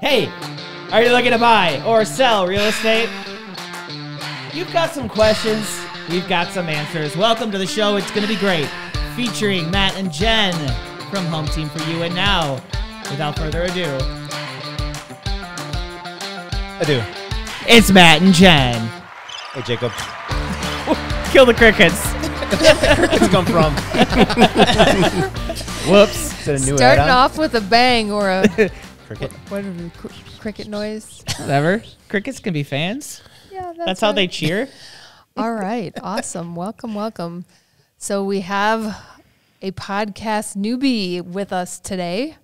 Hey, are you looking to buy or sell real estate? You've got some questions. We've got some answers. Welcome to the show. It's going to be great. Featuring Matt and Jen from HomeTeam4u. And now, without further ado, it's Matt and Jen. Hey, Jacob. Kill the crickets. Where did the crickets come from? Whoops. Is it a new Starting add-on? off with a bang or a Cricket. what are we, cricket noise? Whatever. Crickets can be fans. Yeah, That's how they cheer. All right, awesome. Welcome. So we have a podcast newbie with us today.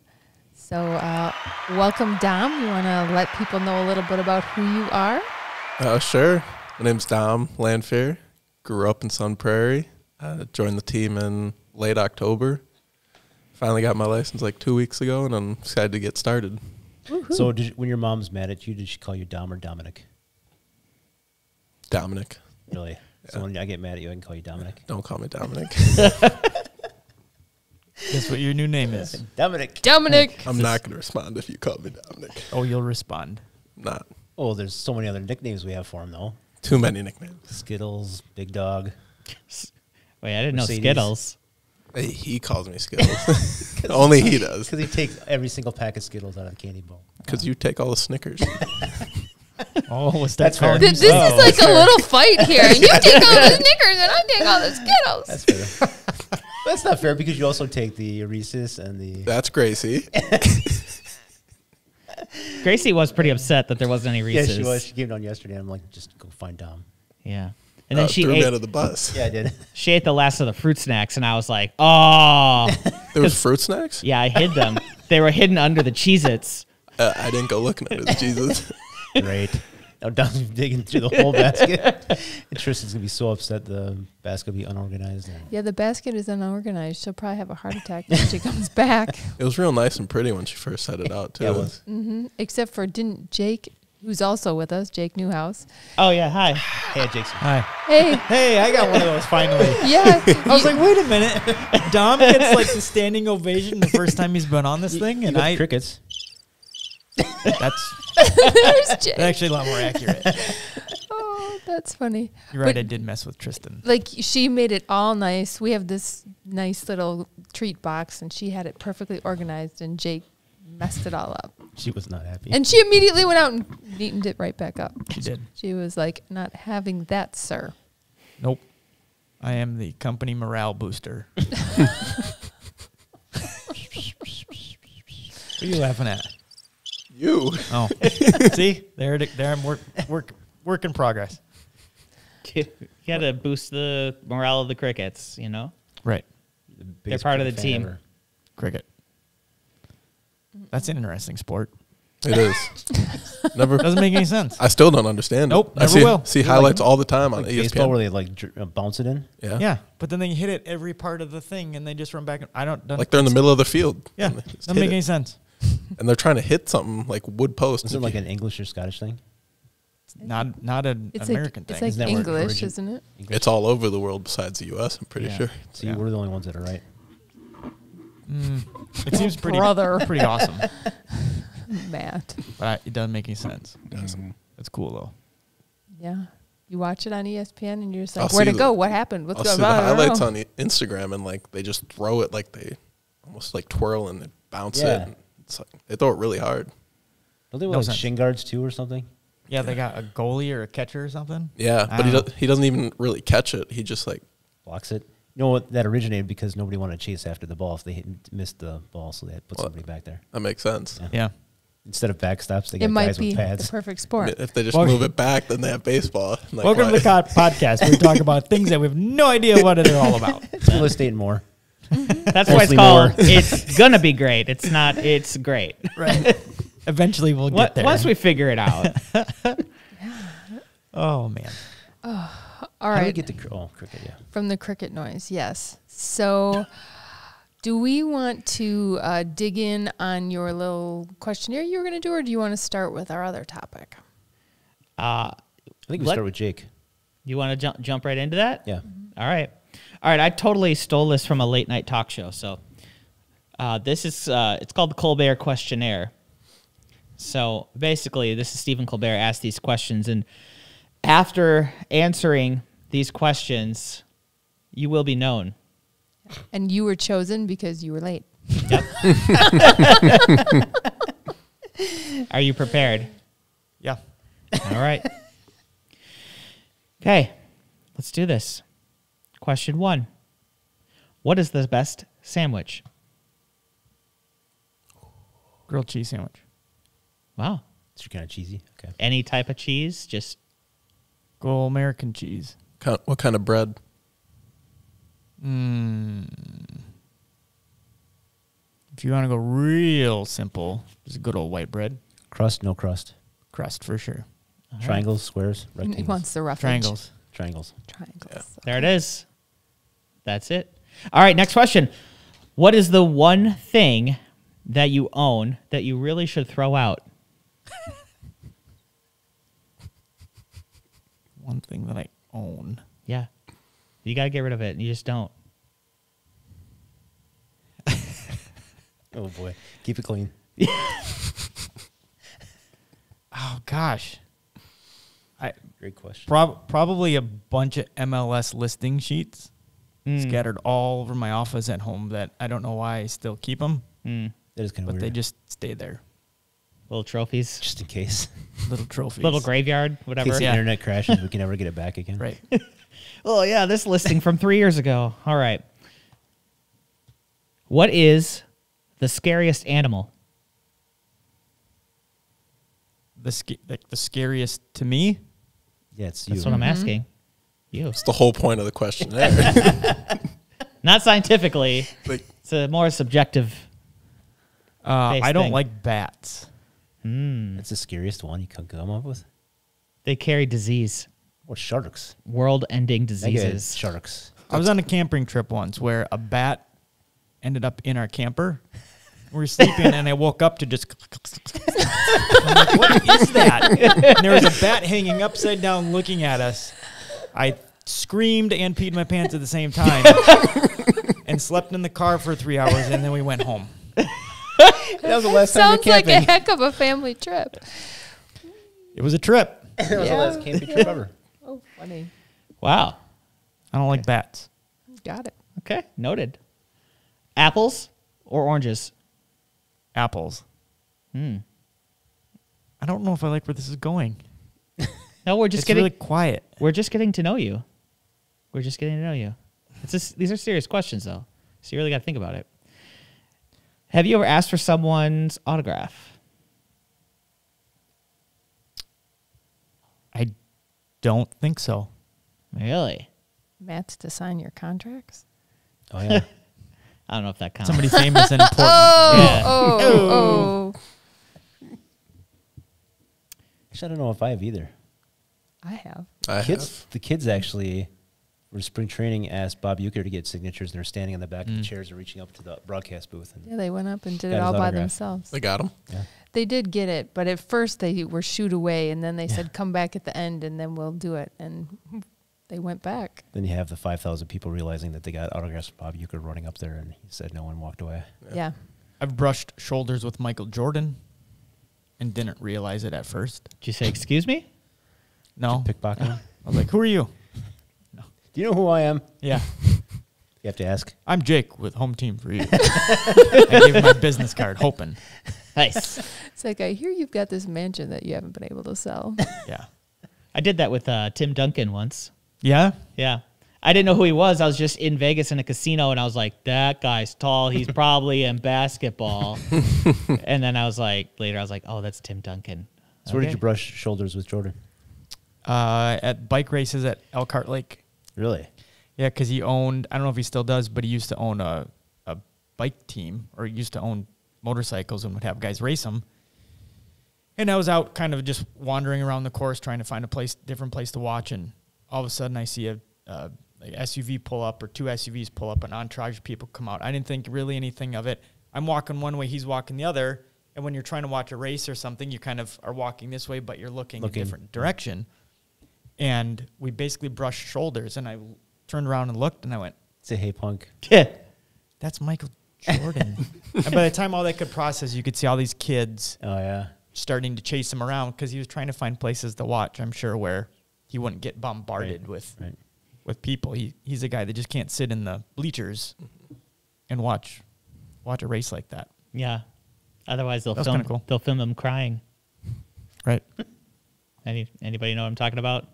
So welcome, Dom. You want to let people know a little bit about who you are? Sure. My name's Dom Landfair. Grew up in Sun Prairie. Joined the team in late October. Finally got my license like 2 weeks ago, and I'm excited to get started. Woo-hoo. So when your mom's mad at you, did she call you Dom or Dominic? Dominic. Really? Yeah. So when I get mad at you, I can call you Dominic? Don't call me Dominic. Guess what your new name is? Dominic. I'm not going to respond if you call me Dominic. Oh, you'll respond. Not. Oh, there's so many other nicknames we have for him, though. Too many nicknames. Skittles, Big Dog. Wait, I didn't know Mercedes. Skittles. Hey, he calls me Skittles. Only he does. Because he takes every single pack of Skittles out of the candy bowl. Because you take all the Snickers. Oh, what's That's that called? fair. This is like a little fight here. You take all the Snickers and I take all the Skittles. That's fair. That's not fair because you also take the Reese's and the... That's Gracie. Gracie was pretty upset that there wasn't any Yeah, Reese's. she was. She came down yesterday. I'm like, just go find Dom. Yeah. And then she threw me ate, out of the bus. Yeah, I did. she ate the last of the fruit snacks, and I was like, oh. There was fruit snacks? Yeah, I hid them. They were hidden under the Cheez-Its. I didn't go looking at it. Jesus. Great. Now Dom's digging through the whole basket. And Tristan's going to be so upset the basket will be unorganized. Yeah, the basket is unorganized. She'll probably have a heart attack when she comes back. It was real nice and pretty when she first set it out, too. Yeah, it was. Except for didn't Jake, who's also with us, Jake Newhouse. Oh, yeah, hi. Hey, Jason. Hi. Hey, Hey, I got one of those finally. yeah. I was like, wait a minute. Dom gets like the standing ovation the first time he's been on this thing, You and got I. crickets. That's There's Jake. actually a lot more accurate. Oh, that's funny. You're right. But- I did mess with Tristan. Like she made it all nice. We have this nice little treat box, and she had it perfectly organized, and Jake messed it all up. She was not happy. And she immediately went out and neatened it right back up. She did. She was like, "Not having that, sir." Nope. I am the company morale booster. What are you laughing at? You. Oh, see, there I'm work in progress. You got to boost the morale of the crickets, you know? Right, The They're biggest part of the cricket fan team. ever. cricket. That's an interesting sport. It is. Never. Doesn't make any sense. I still don't understand it. Nope, I never see, will. see highlights all the time on Like ESPN. baseball where they like bounce it in. Yeah. Yeah, but then they hit it every part of the thing, and they just run back. And I don't Like they're in the middle of the field. Yeah, and they just doesn't hit make it. any sense. And they're trying to hit something like wood post. Is it like an English or Scottish thing? Not an It's American like, thing. It's Isn't like that where it English, origin- isn't it? English? It's all over the world besides the U.S., I'm pretty Yeah. sure. See, Yeah. we're the only ones that are right. It seems pretty Brother. awesome, Matt. but it doesn't make any sense. Mm-hmm. It's cool though. Yeah. You watch it on ESPN, and you're just I'll like, "Where'd see it the- go? What happened? What's I'll going see the on?" I don't highlights know. on Instagram, and like they just throw it like they almost like twirl and they bounce Yeah. it. And it's like, they throw it really hard. Don't they No wear like sense. shin guards too or something? Yeah, they got a goalie or a catcher or something. Yeah, I but don't know. he doesn't even really catch it. He just like Blocks it. You know what? That originated because nobody wanted to chase after the ball if they missed the ball, so they had to put Well, somebody back there. that makes sense. Yeah. Yeah, Instead of backstops, they It got might guys be with the pads. perfect sport. If they just Well- move it back, then they have baseball. Like, welcome to why- the podcast where we talk about things that we have no idea what they're all about. Real estate and more. That's why it's Mostly called more. It's Gonna Be Great. It's not It's Great. Right. Eventually, we'll get there. Once we figure it out. Oh man. All How do we right. get to cricket? Yeah. From the cricket noise, yes. So, do we want to dig in on your little questionnaire you were going to do, or do you want to start with our other topic? I think we Let- start with Jake. You want to jump right into that? Yeah. All right. I totally stole this from a late night talk show. So this is it's called the Colbert Questionnaire. So basically, this is Stephen Colbert asked these questions, and after answering these questions, you will be known. And you were chosen because you were late. Yep. Are you prepared? Yeah. All right. Okay, let's do this. Question 1. What is the best sandwich? Grilled cheese sandwich. Wow. It's kind of cheesy. Okay. Any type of cheese? Just Go American cheese. What kind of bread? If you want to go real simple, just a good old white bread. Crust, no crust. Crust for sure. Triangles, squares, He rectangles. wants the rough edge. Triangles. Triangles. Triangles. there it is. That's it. All right, next question. What is the one thing that you own that you really should throw out? One thing that I own. Yeah. You got to get rid of it, and you just don't. Oh boy, keep it clean. Oh gosh. Great question. Probably a bunch of MLS listing sheets scattered all over my office at home that I don't know why I still keep them, That is kind of but weird. they just stay there. Little trophies, just in case. Little trophies. little graveyard, In whatever. case the internet crashes, we can never get it back again. Right. Oh, yeah, this listing from 3 years ago. All right. What is the scariest animal? The scariest to me. Yeah, it's you. That's what I'm asking. You. It's the whole point of the questionnaire. Not scientifically. Like, It's a more subjective. I don't thing. like bats. That's the scariest one you could come up with. They carry disease, What sharks? world-ending Negative diseases. sharks. I was on a camping trip once where a bat ended up in our camper. We were sleeping, and I woke up to just... I'm like, what is that? And there was a bat hanging upside down looking at us. I screamed and peed my pants at the same time and slept in the car for 3 hours, and then we went home. That was the last time Sounds like a heck of a family trip. It was a trip. That was the last camping trip ever. Oh, funny. Wow. I don't like bats. Got it. Okay, noted. Apples or oranges? Apples. I don't know if I like where this is going. No, we're just It's getting really quiet. we're just getting to know you. We're just getting to know you. These are serious questions, though, so you really got to think about it. Have you ever asked for someone's autograph? I don't think so. Really? Matt's to sign your contracts? Oh, yeah. I don't know if that counts. Somebody famous and important. Yeah. Oh. Actually, I don't know if I have either. I have. The kids actually, for spring training, asked Bob Euchre to get signatures, and they're standing in the back of the chairs and reaching up to the broadcast booth. And Yeah, they went up and did Got it his all by autograph. themselves. They got them. They did get it, but at first they were shooed away, and then they said, come back at the end, and then we'll do it. And they went back. then you have the 5,000 people realizing that they got autographs from Bob Euchre running up there, and he said no one walked away. Yeah. I've brushed shoulders with Michael Jordan and didn't realize it at first. Did you say, excuse me? No. Pickpocketing. I was like, who are you? Do you know who I am? Yeah. You have to ask. I'm Jake with HomeTeam4u. I gave him my business card, hoping. Nice. It's like, I hear you've got this mansion that you haven't been able to sell. Yeah. I did that with Tim Duncan once. Yeah? Yeah. I didn't know who he was. I was just in Vegas in a casino, and I was like, that guy's tall. He's probably in basketball. And then I was like, oh, that's Tim Duncan. So where did Okay. you brush shoulders with Jordan? At bike races at Elkhart Lake. Really? Yeah, because he owned, I don't know if he still does, but he used to own a bike team, or he used to own motorcycles and would have guys race them. And I was out kind of just wandering around the course trying to find a different place to watch, and all of a sudden I see a SUV pull up, or two SUVs pull up, and entourage of people come out. I didn't think really anything of it. I'm walking one way, he's walking the other, and when you're trying to watch a race or something, you kind of are walking this way, but you're looking a different direction. And we basically brushed shoulders, and I turned around and looked, and I went, Say, hey, punk. Yeah. that's Michael Jordan. And by the time all they could process, you could see all these kids Oh, yeah. starting to chase him around because he was trying to find places to watch, I'm sure, where he wouldn't get bombarded with people. He's a guy that just can't sit in the bleachers and watch a race like that. Yeah. Otherwise, they'll That's film. kinda cool. They'll film them crying. Right. Anybody know what I'm talking about?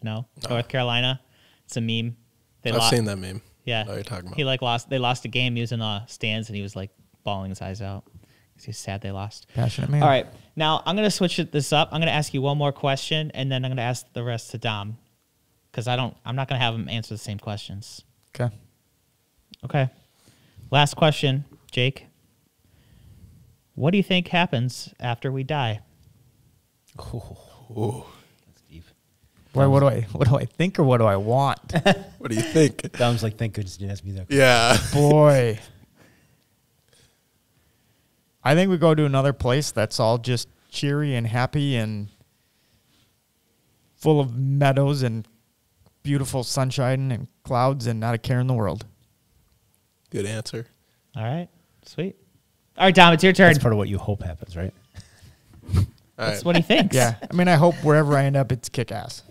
No. North Carolina. It's a meme. I've seen that meme. Yeah. I know what you're talking about. He they lost a game. He was in the stands and he was like bawling his eyes out because he's sad they lost. Passionate man. All right. Now I'm gonna switch this up. I'm gonna ask you one more question and then I'm gonna ask the rest to Dom because I'm not gonna have him answer the same questions. Okay. Okay. Last question, Jake. What do you think happens after we die? Oh, that's deep. Boy, what do I think or what do I want? What do you think? Dom's like, thank goodness you didn't ask me that question. Yeah. Boy. I think we go to another place that's all just cheery and happy and full of meadows and beautiful sunshine and clouds and not a care in the world. Good answer. All right. Sweet. All right, Dom, it's your turn. That's part of what you hope happens, right? All That's right. what he thinks. Yeah. I mean, I hope wherever I end up, it's kick-ass.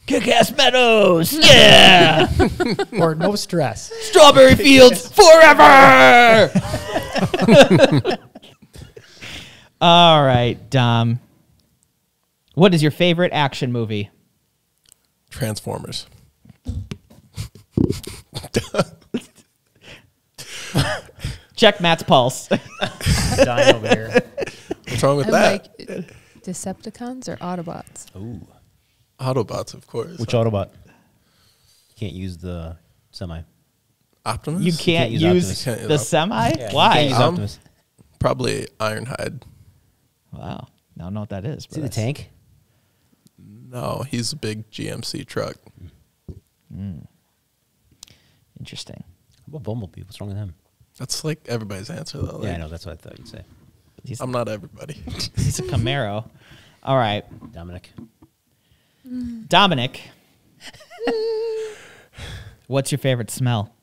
Kick-ass Meadows. Yeah. Or no stress. Strawberry fields forever. All right, Dom. What is your favorite action movie? Transformers. Check Matt's pulse. Dying over here. What's wrong with I'm that? like Decepticons or Autobots? Ooh. Autobots, of course. Which Autobot? Can't use the semi. Optimus? You can't use use Optimus. Can't use the Optimus. semi? Yeah, you Why? can't use Um, Optimus. Probably Ironhide. Wow. I don't know what that is. See the tank? No, he's a big GMC truck. Interesting. How about Bumblebee? What's wrong with him? That's like everybody's answer, though. Yeah, I Like, know. That's what I thought you'd say. I'm not everybody. He's a Camaro. All right. Dominic. Dominic. What's your favorite smell?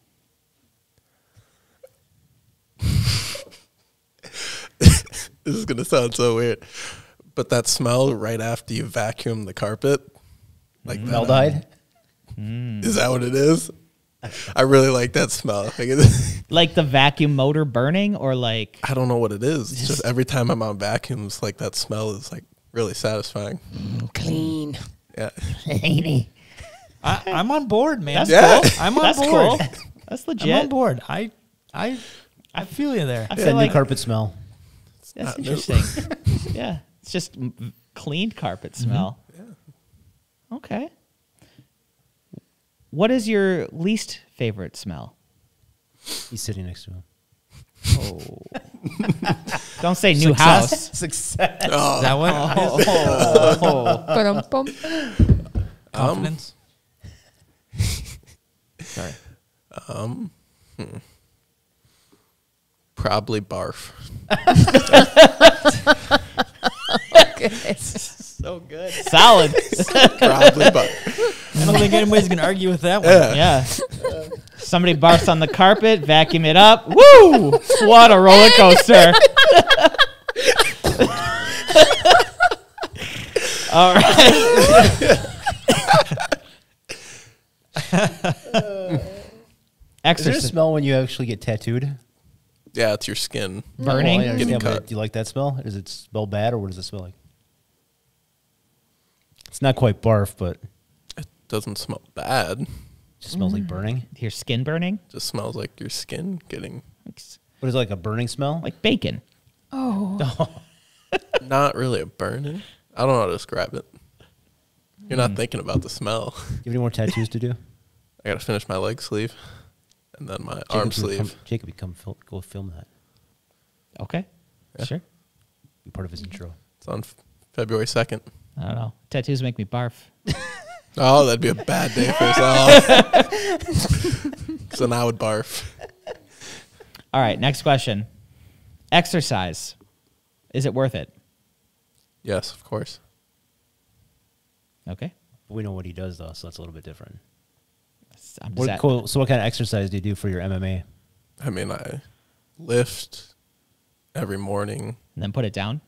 This is going to sound so weird. But that smell right after you vacuum the carpet, like that, Meldyde? is that what it is? I really like that smell. Like, Like the vacuum motor burning or like I don't know what it is. It's just every time I'm on vacuums, like that smell is like really satisfying. clean? Yeah. I'm on board, man. That's Yeah. cool. I'm on That's board. cool. That's legit. I'm on board. I feel you there. I That feel new like carpet smell. that's not new. interesting. Yeah. It's just cleaned carpet smell. Yeah. Okay. What is your least favorite smell? He's sitting next to him. Oh. Don't say new house. Success. Oh, Is that what? Oh. Ba-dum-bum. Confidence? Sorry. probably barf. So good. Solid. Probably barf. I don't think anybody's going to argue with that one. Yeah. Yeah. Somebody barfs on the carpet, vacuum it up. Woo! What a roller coaster. All right. Is there a Exercise. smell when you actually get tattooed? Yeah, it's your skin. Burning? Oh, I understand, Getting but cut. do you like that smell? Does it smell bad, or what does it smell like? It's not quite barf, but it It doesn't smell bad. just smells like burning. Your skin burning? It just smells like your skin getting What is it, like a burning smell? Like bacon. Oh, not really a burning. I don't know how to describe it. You're not thinking about the smell. Do you have any more tattoos to do? I got to finish my leg sleeve and then my arm sleeve. Jacob, you go film that. Okay. Yeah. Sure. Be part of his intro. It's on February 2nd. I don't know. Tattoos make me barf. Oh, that'd be a bad day for us all. So now I would barf. All right. Next question. Exercise. Is it worth it? Yes, of course. Okay. We know what he does, though, so that's a little bit different. I'm What, cool. So what kind of exercise do you do for your MMA? I mean, I lift every morning. And then put it down.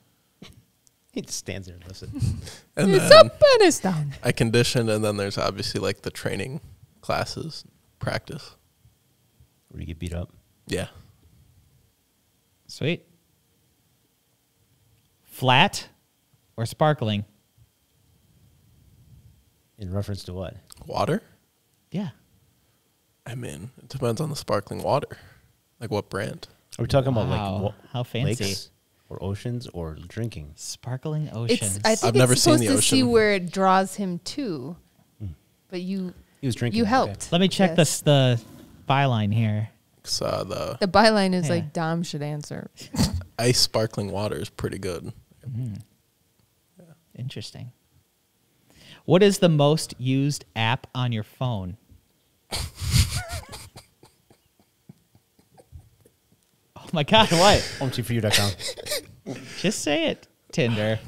He just stands there and listens. And It's then up and it's down. I condition, and then there's obviously like the training classes, practice. Where you get beat up. Yeah. Sweet. Flat or sparkling? In reference to what? Water? Yeah. I mean, it depends on the sparkling water. Like what brand? Are we talking about Wow, like how fancy. lakes or oceans or drinking? Sparkling oceans. It's. I think I've never it's seen supposed the to see ocean. where it draws him to. But He was drinking. you okay. helped. Let me check Yes. the byline here. The The byline is Yeah. like Dom should answer. ice sparkling water is pretty good. Interesting. What is the most used app on your phone? Oh my God, what? HomeTeam4u.com. Just say it. Tinder.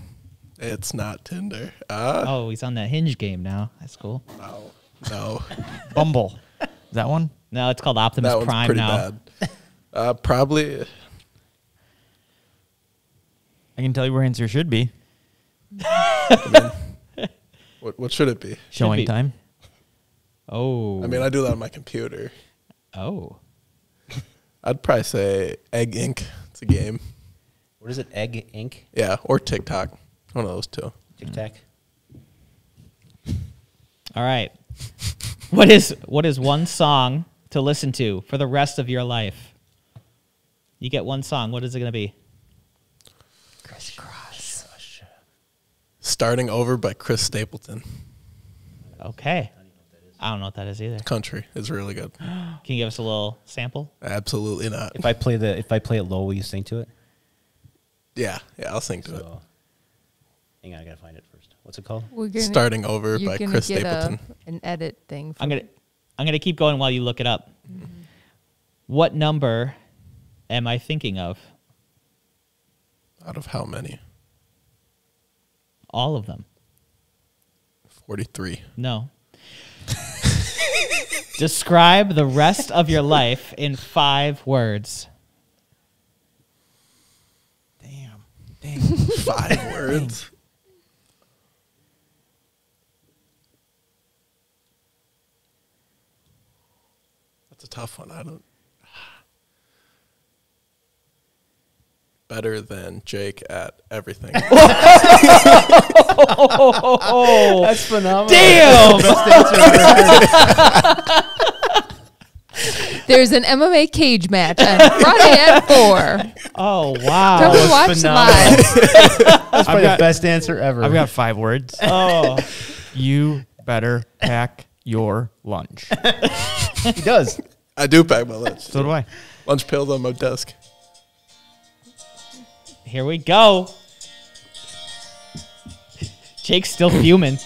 It's not Tinder. Oh, he's on the Hinge game now. That's cool. No. Bumble. Is that one? No, it's called Optimus That one's Prime pretty now. bad. Probably. I can tell you where answer should be. What should it be? Showing be. time. Oh. I mean, I do that on my computer. Oh. I'd probably say Egg Inc. It's a game. What is it? Egg Inc. Yeah, or TikTok. One of those two. Tic Tac. All right. What is one song to listen to for the rest of your life? You get one song. What is it going to be? Starting Over by Chris Stapleton. Okay. I don't know what that is either. Country is really good. Can you give us a little sample? Absolutely not. If I play it low, will you sing to it? Yeah, I'll sing to it. So, hang on, I gotta find it first. What's it called? We're gonna, Starting Over you're by gonna Chris get Stapleton. an edit thing. I'm gonna keep going while you look it up. What number am I thinking of? Out of how many? All of them. 43. No. Describe the rest of your life in 5 words. Dang. 5 words. That's a tough one. I don't. Better than Jake at everything. Oh, That's phenomenal. damn! There's an MMA cage match on Friday at 4. Oh, Come wow. to watch phenomenal. live. That's probably the best answer ever. I've got 5 words. Oh, You better pack your lunch. He does. I do pack my lunch. So do I. Lunch pail's on my desk. here we go. Jake's still fuming.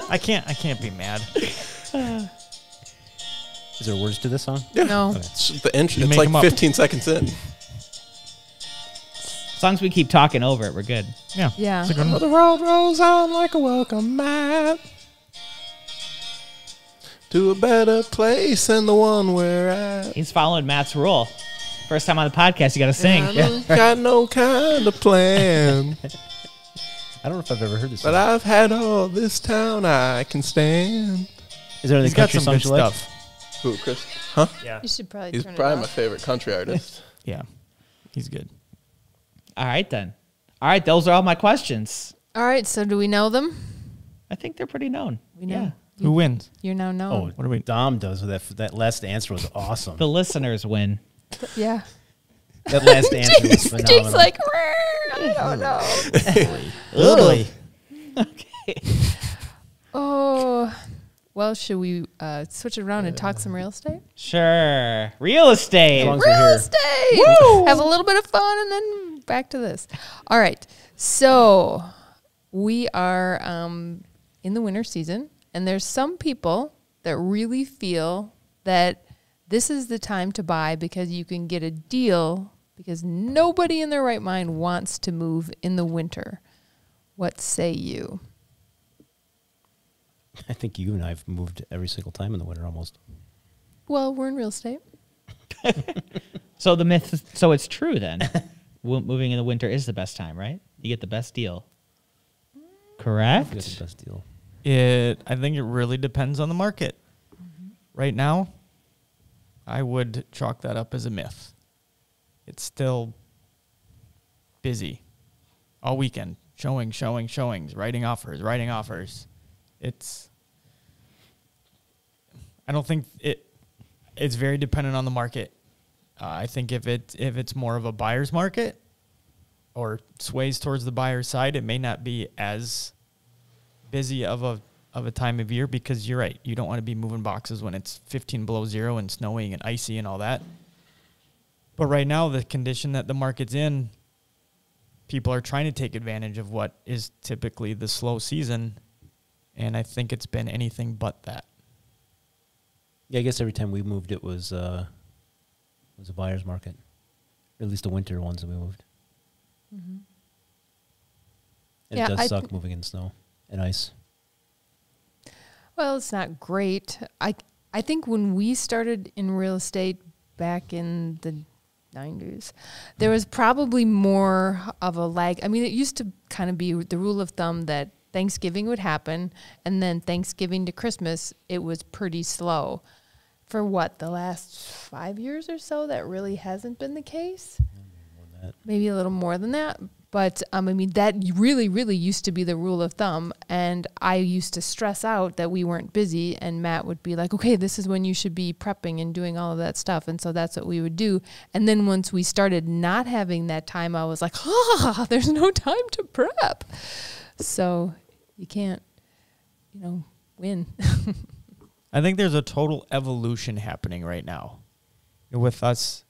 I can't be mad. Is there words to this song? Yeah. No. It's the intro. You It's make like 'em up. 15 seconds in. As long as we keep talking over it, we're good. Yeah. Yeah. It's a good one. The road rolls on like a welcome mat to a better place than the one we're at. He's following Matt's rule. First time on the podcast, you got to sing. I don't got no kind of plan, I don't know if I've ever heard this but song. I've had all this town I can stand. Is there any He's got country some good songs you like? stuff. Who, Chris? Huh? Yeah. You should probably He's turn probably it my off. favorite country artist. Yeah. He's good. All right, then. All right, those are all my questions. All right, so do we know them? I think they're pretty known. We know. Who wins? You're now Oh, known. What are we- Dom does with that last answer was awesome. The listeners win. Yeah. That last answer was phenomenal. Jake's like, I don't know. Ugly. Okay. Oh, well, should we switch it around and talk some real estate? Sure. Real estate. As long as we're Real here. estate. Have a little bit of fun and then back to this. All right. So we are in the winter season, and there's some people that really feel that this is the time to buy because you can get a deal because nobody in their right mind wants to move in the winter. What say you? I think you and I have moved every single time in the winter almost. Well, we're in real estate. So the myth, so it's true then. moving in the winter is the best time, right? You get the best deal. You Correct? get the best deal. I think it really depends on the market. Right now, I would chalk that up as a myth. It's still busy all weekend. Showings, writing offers. I don't think it's very dependent on the market. I think if it's more of a buyer's market or sways towards the buyer's side, it may not be as busy of a time of year, because you're right. You don't want to be moving boxes when it's 15 below zero and snowing and icy and all that. But right now, the condition that the market's in, people are trying to take advantage of what is typically the slow season, and I think it's been anything but that. Yeah, I guess every time we moved, it was a buyer's market. Or at least the winter ones that we moved. Mm-hmm. And Yeah, it does I suck moving in snow and ice. Well, it's not great. I think when we started in real estate back in the 90s, there was probably more of a lag. I mean, it used to kind of be the rule of thumb that Thanksgiving would happen, and then Thanksgiving to Christmas, it was pretty slow. For the last 5 years or so, that really hasn't been the case. Maybe a little more than that. But, I mean, that really, really used to be the rule of thumb. And I used to stress out that we weren't busy. And Matt would be like, okay, this is when you should be prepping and doing all of that stuff. And so that's what we would do. And then once we started not having that time, I was like, there's no time to prep. So you can't, win. I think there's a total evolution happening right now. With us,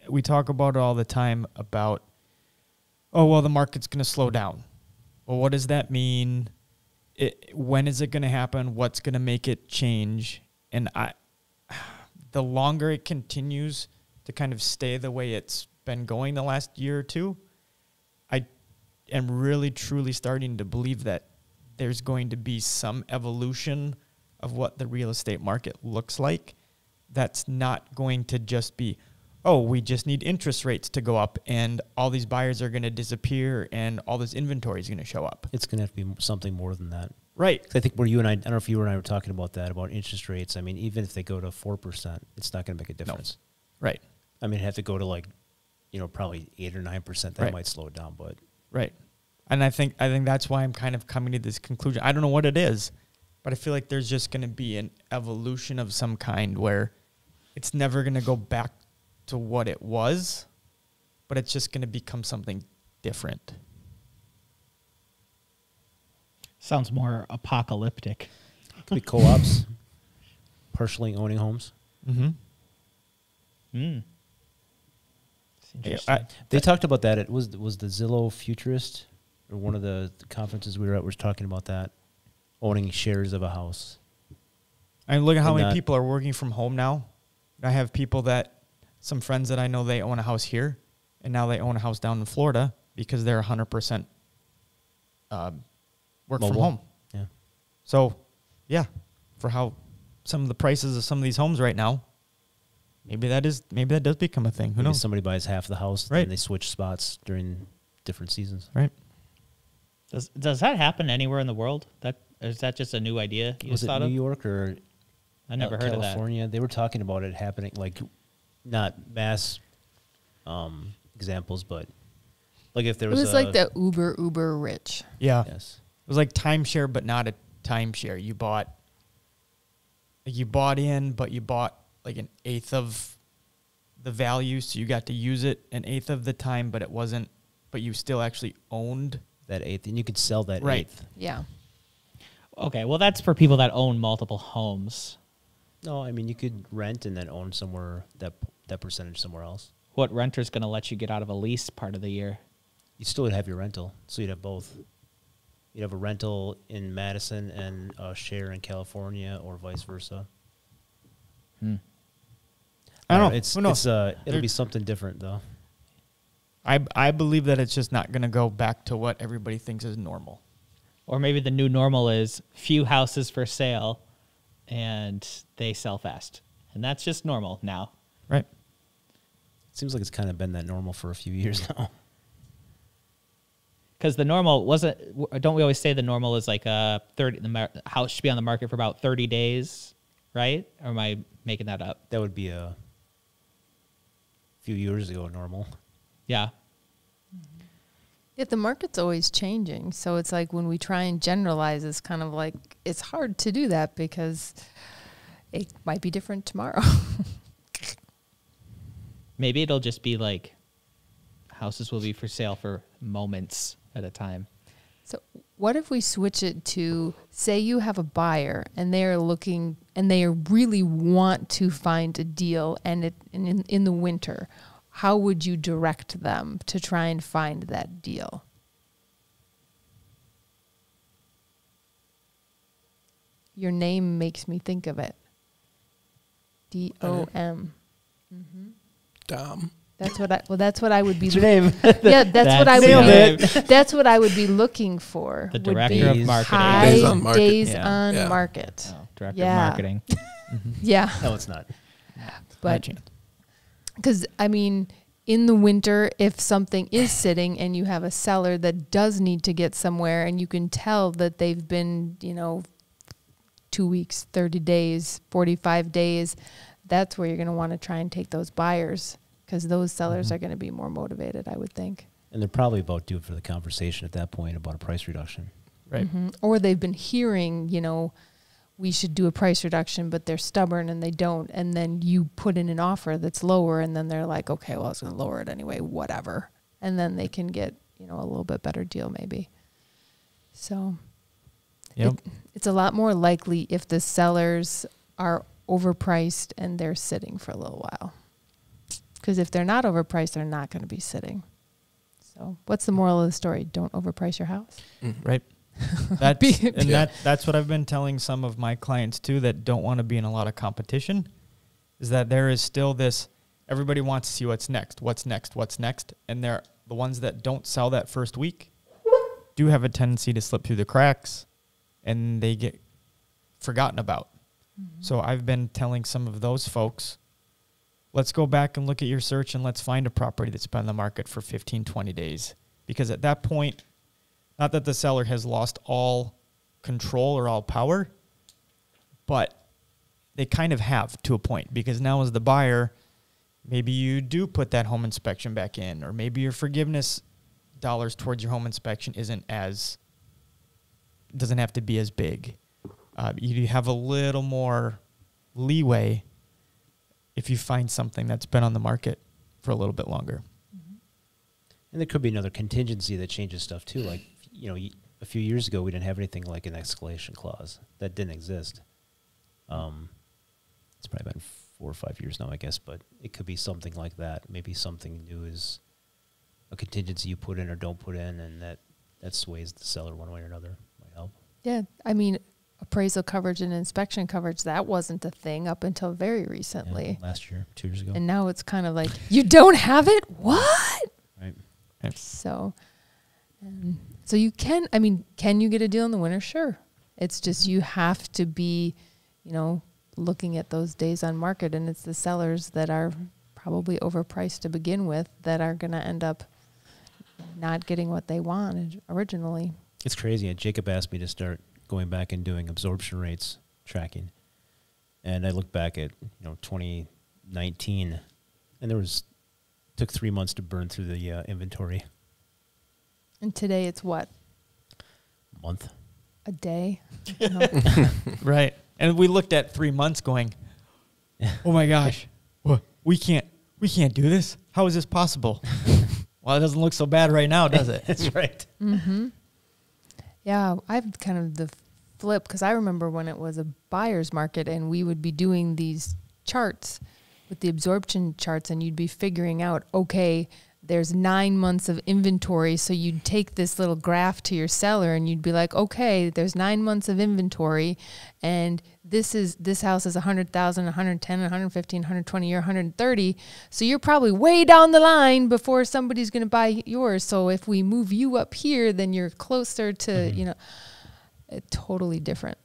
we talk about it all the time about, the market's going to slow down. Well, what does that mean? When is it going to happen? What's going to make it change? And the longer it continues to kind of stay the way it's been going the last year or two, I am really, truly starting to believe that there's going to be some evolution of what the real estate market looks like. That's not going to just be, we just need interest rates to go up and all these buyers are going to disappear and all this inventory is going to show up. It's going to have to be something more than that. Right. I think where you and I don't know if you and I were talking about that, about interest rates. I mean, even if they go to 4%, it's not going to make a difference. No. Right. I mean, have to go to probably 8 or 9%. That might slow it down, but. Right. And I think that's why I'm kind of coming to this conclusion. I don't know what it is, but I feel like there's just going to be an evolution of some kind where it's never going to go back to what it was, but it's just going to become something different. Sounds more apocalyptic. It could be co-ops, partially owning homes. Mm-hmm. They talked about that. It was the Zillow Futurist, or one of the conferences we were at was talking about that, owning shares of a house. I mean, look at how many people are working from home now. I have some friends that I know, they own a house here, and now they own a house down in Florida because they're 100% work Mobile. from home. Yeah. So, yeah, for how some of the prices of some of these homes right now, maybe that does become a thing. Who knows? Somebody buys half the house, right, and they switch spots during different seasons. Right. Does that happen anywhere in the world? Is that just a new idea you Was it thought New of? York or I never heard California? of that. They were talking about it happening, not mass examples, but if there was It was like the uber rich. Yeah. Yes. It was like timeshare, but not a timeshare. You bought in, but you bought like an eighth of the value, so you got to use it an eighth of the time, but you still actually owned that eighth, and you could sell that right. eighth. Yeah. Okay, well, that's for people that own multiple homes. No, I mean, you could rent and then own somewhere that percentage somewhere else. What renter's going to let you get out of a lease part of the year? You still would have your rental, so you'd have both. You'd have a rental in Madison and a share in California, or vice versa. I don't know. It'll be something different, though. I believe that it's just not going to go back to what everybody thinks is normal. Or maybe the new normal is few houses for sale, and they sell fast. And that's just normal now. Right. Seems like it's kind of been that normal for a few years now. Because the normal wasn't. Don't we always say the normal is like 30? The house should be on the market for about 30 days, right? Or am I making that up? That would be a few years ago normal. Yeah. Yeah, the market's always changing. So it's like when we try and generalize, it's kind of like it's hard to do that because it might be different tomorrow. Maybe it'll just be like houses will be for sale for moments at a time. So what if we switch it to, say you have a buyer and they're looking and they really want to find a deal and in the winter, how would you direct them to try and find that deal? Your name makes me think of it. D-O-M. Mm-hmm. Dom. That's what I would be. What's your name? Yeah, that's what I would. Nailed Be, that's what I would be looking for. The would director be of marketing. high Days on market. days Yeah. on Yeah. market. Oh, director Yeah. of marketing. Yeah, No, it's not. but because I mean, in the winter, if something is sitting and you have a seller that does need to get somewhere, and you can tell that they've been, 2 weeks, 30 days, 45 days, that's where you're going to want to try and take those buyers. Because those sellers are going to be more motivated, I would think. And they're probably about due for the conversation at that point about a price reduction. Right. Or they've been hearing, we should do a price reduction, but they're stubborn and they don't. And then you put in an offer that's lower, and then they're like, okay, well, I was going to lower it anyway, whatever. And then they can get, a little bit better deal maybe. So Yep. it's a lot more likely if the sellers are overpriced and they're sitting for a little while. Because if they're not overpriced, they're not going to be sitting. So what's the moral of the story? Don't overprice your house. Right. That's what I've been telling some of my clients too that don't want to be in a lot of competition, is that there is still this, everybody wants to see what's next. And the ones that don't sell that first week do have a tendency to slip through the cracks and they get forgotten about. Mm-hmm. So I've been telling some of those folks, let's go back and look at your search and let's find a property that's been on the market for 15, 20 days. Because at that point, not that the seller has lost all control or all power, but they kind of have to a point. Because now as the buyer, maybe you do put that home inspection back in, or maybe your forgiveness dollars towards your home inspection doesn't have to be as big. You have a little more leeway if you find something that's been on the market for a little bit longer. And there could be another contingency that changes stuff too. Like, a few years ago, we didn't have anything like an escalation clause. That didn't exist. It's probably been 4 or 5 years now, I guess, but it could be something like that. Maybe something new is a contingency you put in or don't put in, and that sways the seller one way or another. Might help. Yeah, I mean, appraisal coverage and inspection coverage, that wasn't a thing up until very recently. Yeah, last year, 2 years ago. And now it's kind of like, you don't have it? What? Right. So you can you get a deal in the winter? Sure. It's just you have to be, looking at those days on market, and it's the sellers that are probably overpriced to begin with that are going to end up not getting what they wanted originally. It's crazy. And Jacob asked me to start going back and doing absorption rates tracking. And I looked back at, 2019, and took 3 months to burn through the inventory. And today it's what? A month. A day? Right. And we looked at 3 months going, oh my gosh, we can't do this. How is this possible? Well, it doesn't look so bad right now, does it? That's right. Mm-hmm. Yeah, I've kind of the flip, because I remember when it was a buyer's market and we would be doing these charts with the absorption charts, and you'd be figuring out, okay, there's 9 months of inventory. So you'd take this little graph to your seller and you'd be like, okay, there's 9 months of inventory, and this house is 100,000, 110, 115, 120, or 130. So you're probably way down the line before somebody's going to buy yours. So if we move you up here, then you're closer to, totally different.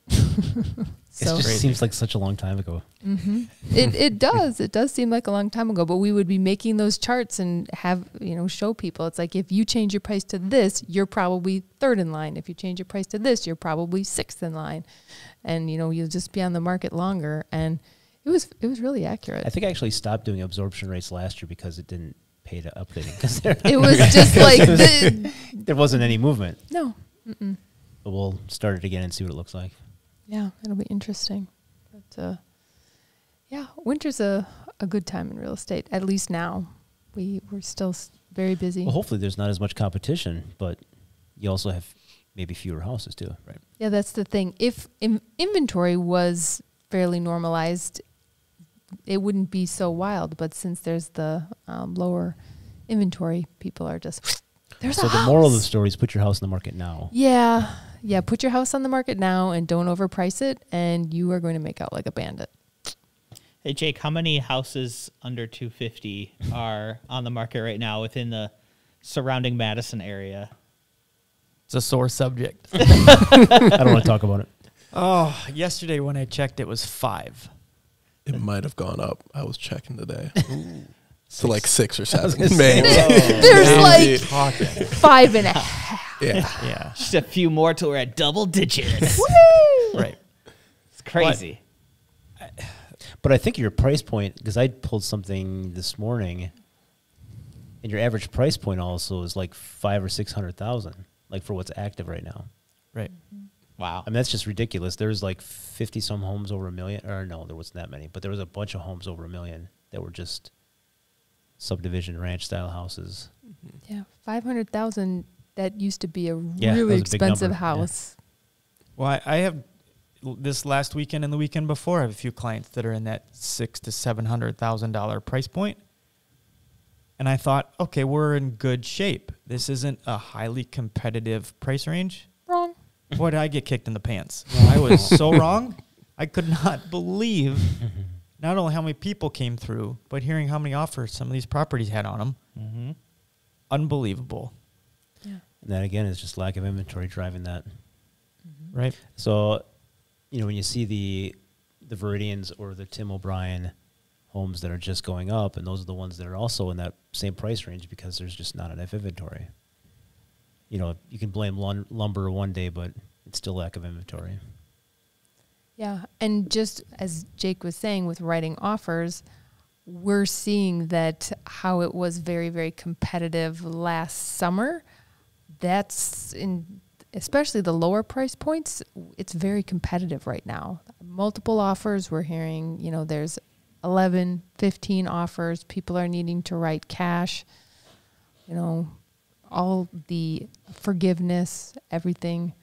So It just seems like such a long time ago. it does seem like a long time ago, but we would be making those charts and have, show people. It's like, if you change your price to this, you're probably third in line. If you change your price to this, you're probably sixth in line. And, you'll just be on the market longer. And it was really accurate. I think I actually stopped doing absorption rates last year because it didn't pay to update it. Because It was just like, there wasn't any movement. no. But we'll start it again and see what it looks like. Yeah, it'll be interesting. But yeah, winter's a good time in real estate. At least now, we're still very busy. Well, hopefully there's not as much competition, but you also have maybe fewer houses too, right? Yeah, that's the thing. If inventory was fairly normalized, it wouldn't be so wild. But since there's the lower inventory, people are just there's So a the house. moral of the story is put your house in the market now. Yeah, put your house on the market now and don't overprice it, and you are going to make out like a bandit. Hey, Jake, how many houses under 250 are on the market right now within the surrounding Madison area? It's a sore subject. I don't want to talk about it. Oh, yesterday when I checked, it was 5. It might have gone up. I was checking today. To like 6 or was 7. gonna say, Maybe. There's Maybe. like 5.5. Yeah. Yeah. Just a few more till we're at double digits. Right. It's crazy. But I think your price point, because I pulled something this morning, and your average price point also is like 500,000 or 600,000, like for what's active right now. Right. Wow. I mean, that's just ridiculous. There's like 50 some homes over $1 million, or no, there wasn't that many, but there was a bunch of homes over $1 million that were just subdivision ranch style houses. Yeah, 500,000. That used to be a Yeah, that really was a big expensive number, yeah. house. Well, I have this last weekend and the weekend before, I have a few clients that are in that $600,000 to $700,000 price point. And I thought, okay, we're in good shape. This isn't a highly competitive price range. Wrong. Boy, did I get kicked in the pants. I was so wrong. I could not believe not only how many people came through, but hearing how many offers some of these properties had on them. Mm-hmm. Unbelievable. Yeah. And that, again, is just lack of inventory driving that. Right. So, when you see the Viridians or the Tim O'Brien homes that are just going up, and those are the ones that are also in that same price range because there's just not enough inventory. You can blame lumber one day, but it's still lack of inventory. Yeah, and just as Jake was saying with writing offers, we're seeing that how it was very, very competitive last summer. That's especially the lower price points, it's very competitive right now. Multiple offers, we're hearing, there's 11, 15 offers. People are needing to write cash, all the forgiveness, everything.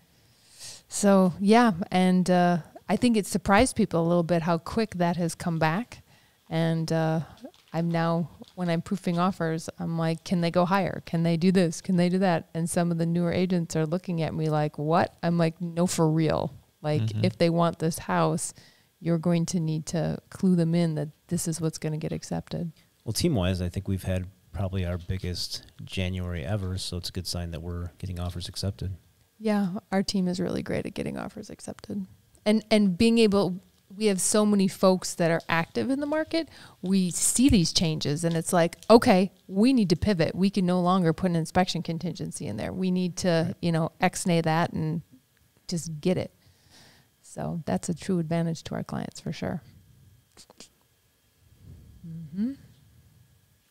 So, yeah, and I think it surprised people a little bit how quick that has come back. And I'm now, when I'm proofing offers, I'm like, can they go higher? Can they do this? Can they do that? And some of the newer agents are looking at me like, what? I'm like, no, for real. Like, if they want this house, you're going to need to clue them in that this is what's going to get accepted. Well, team-wise, I think we've had probably our biggest January ever, so it's a good sign that we're getting offers accepted. Yeah, our team is really great at getting offers accepted. And being able, we have so many folks that are active in the market, we see these changes and it's like, okay, we need to pivot. We can no longer put an inspection contingency in there. We need to, ex-nay that and just get it. So that's a true advantage to our clients for sure.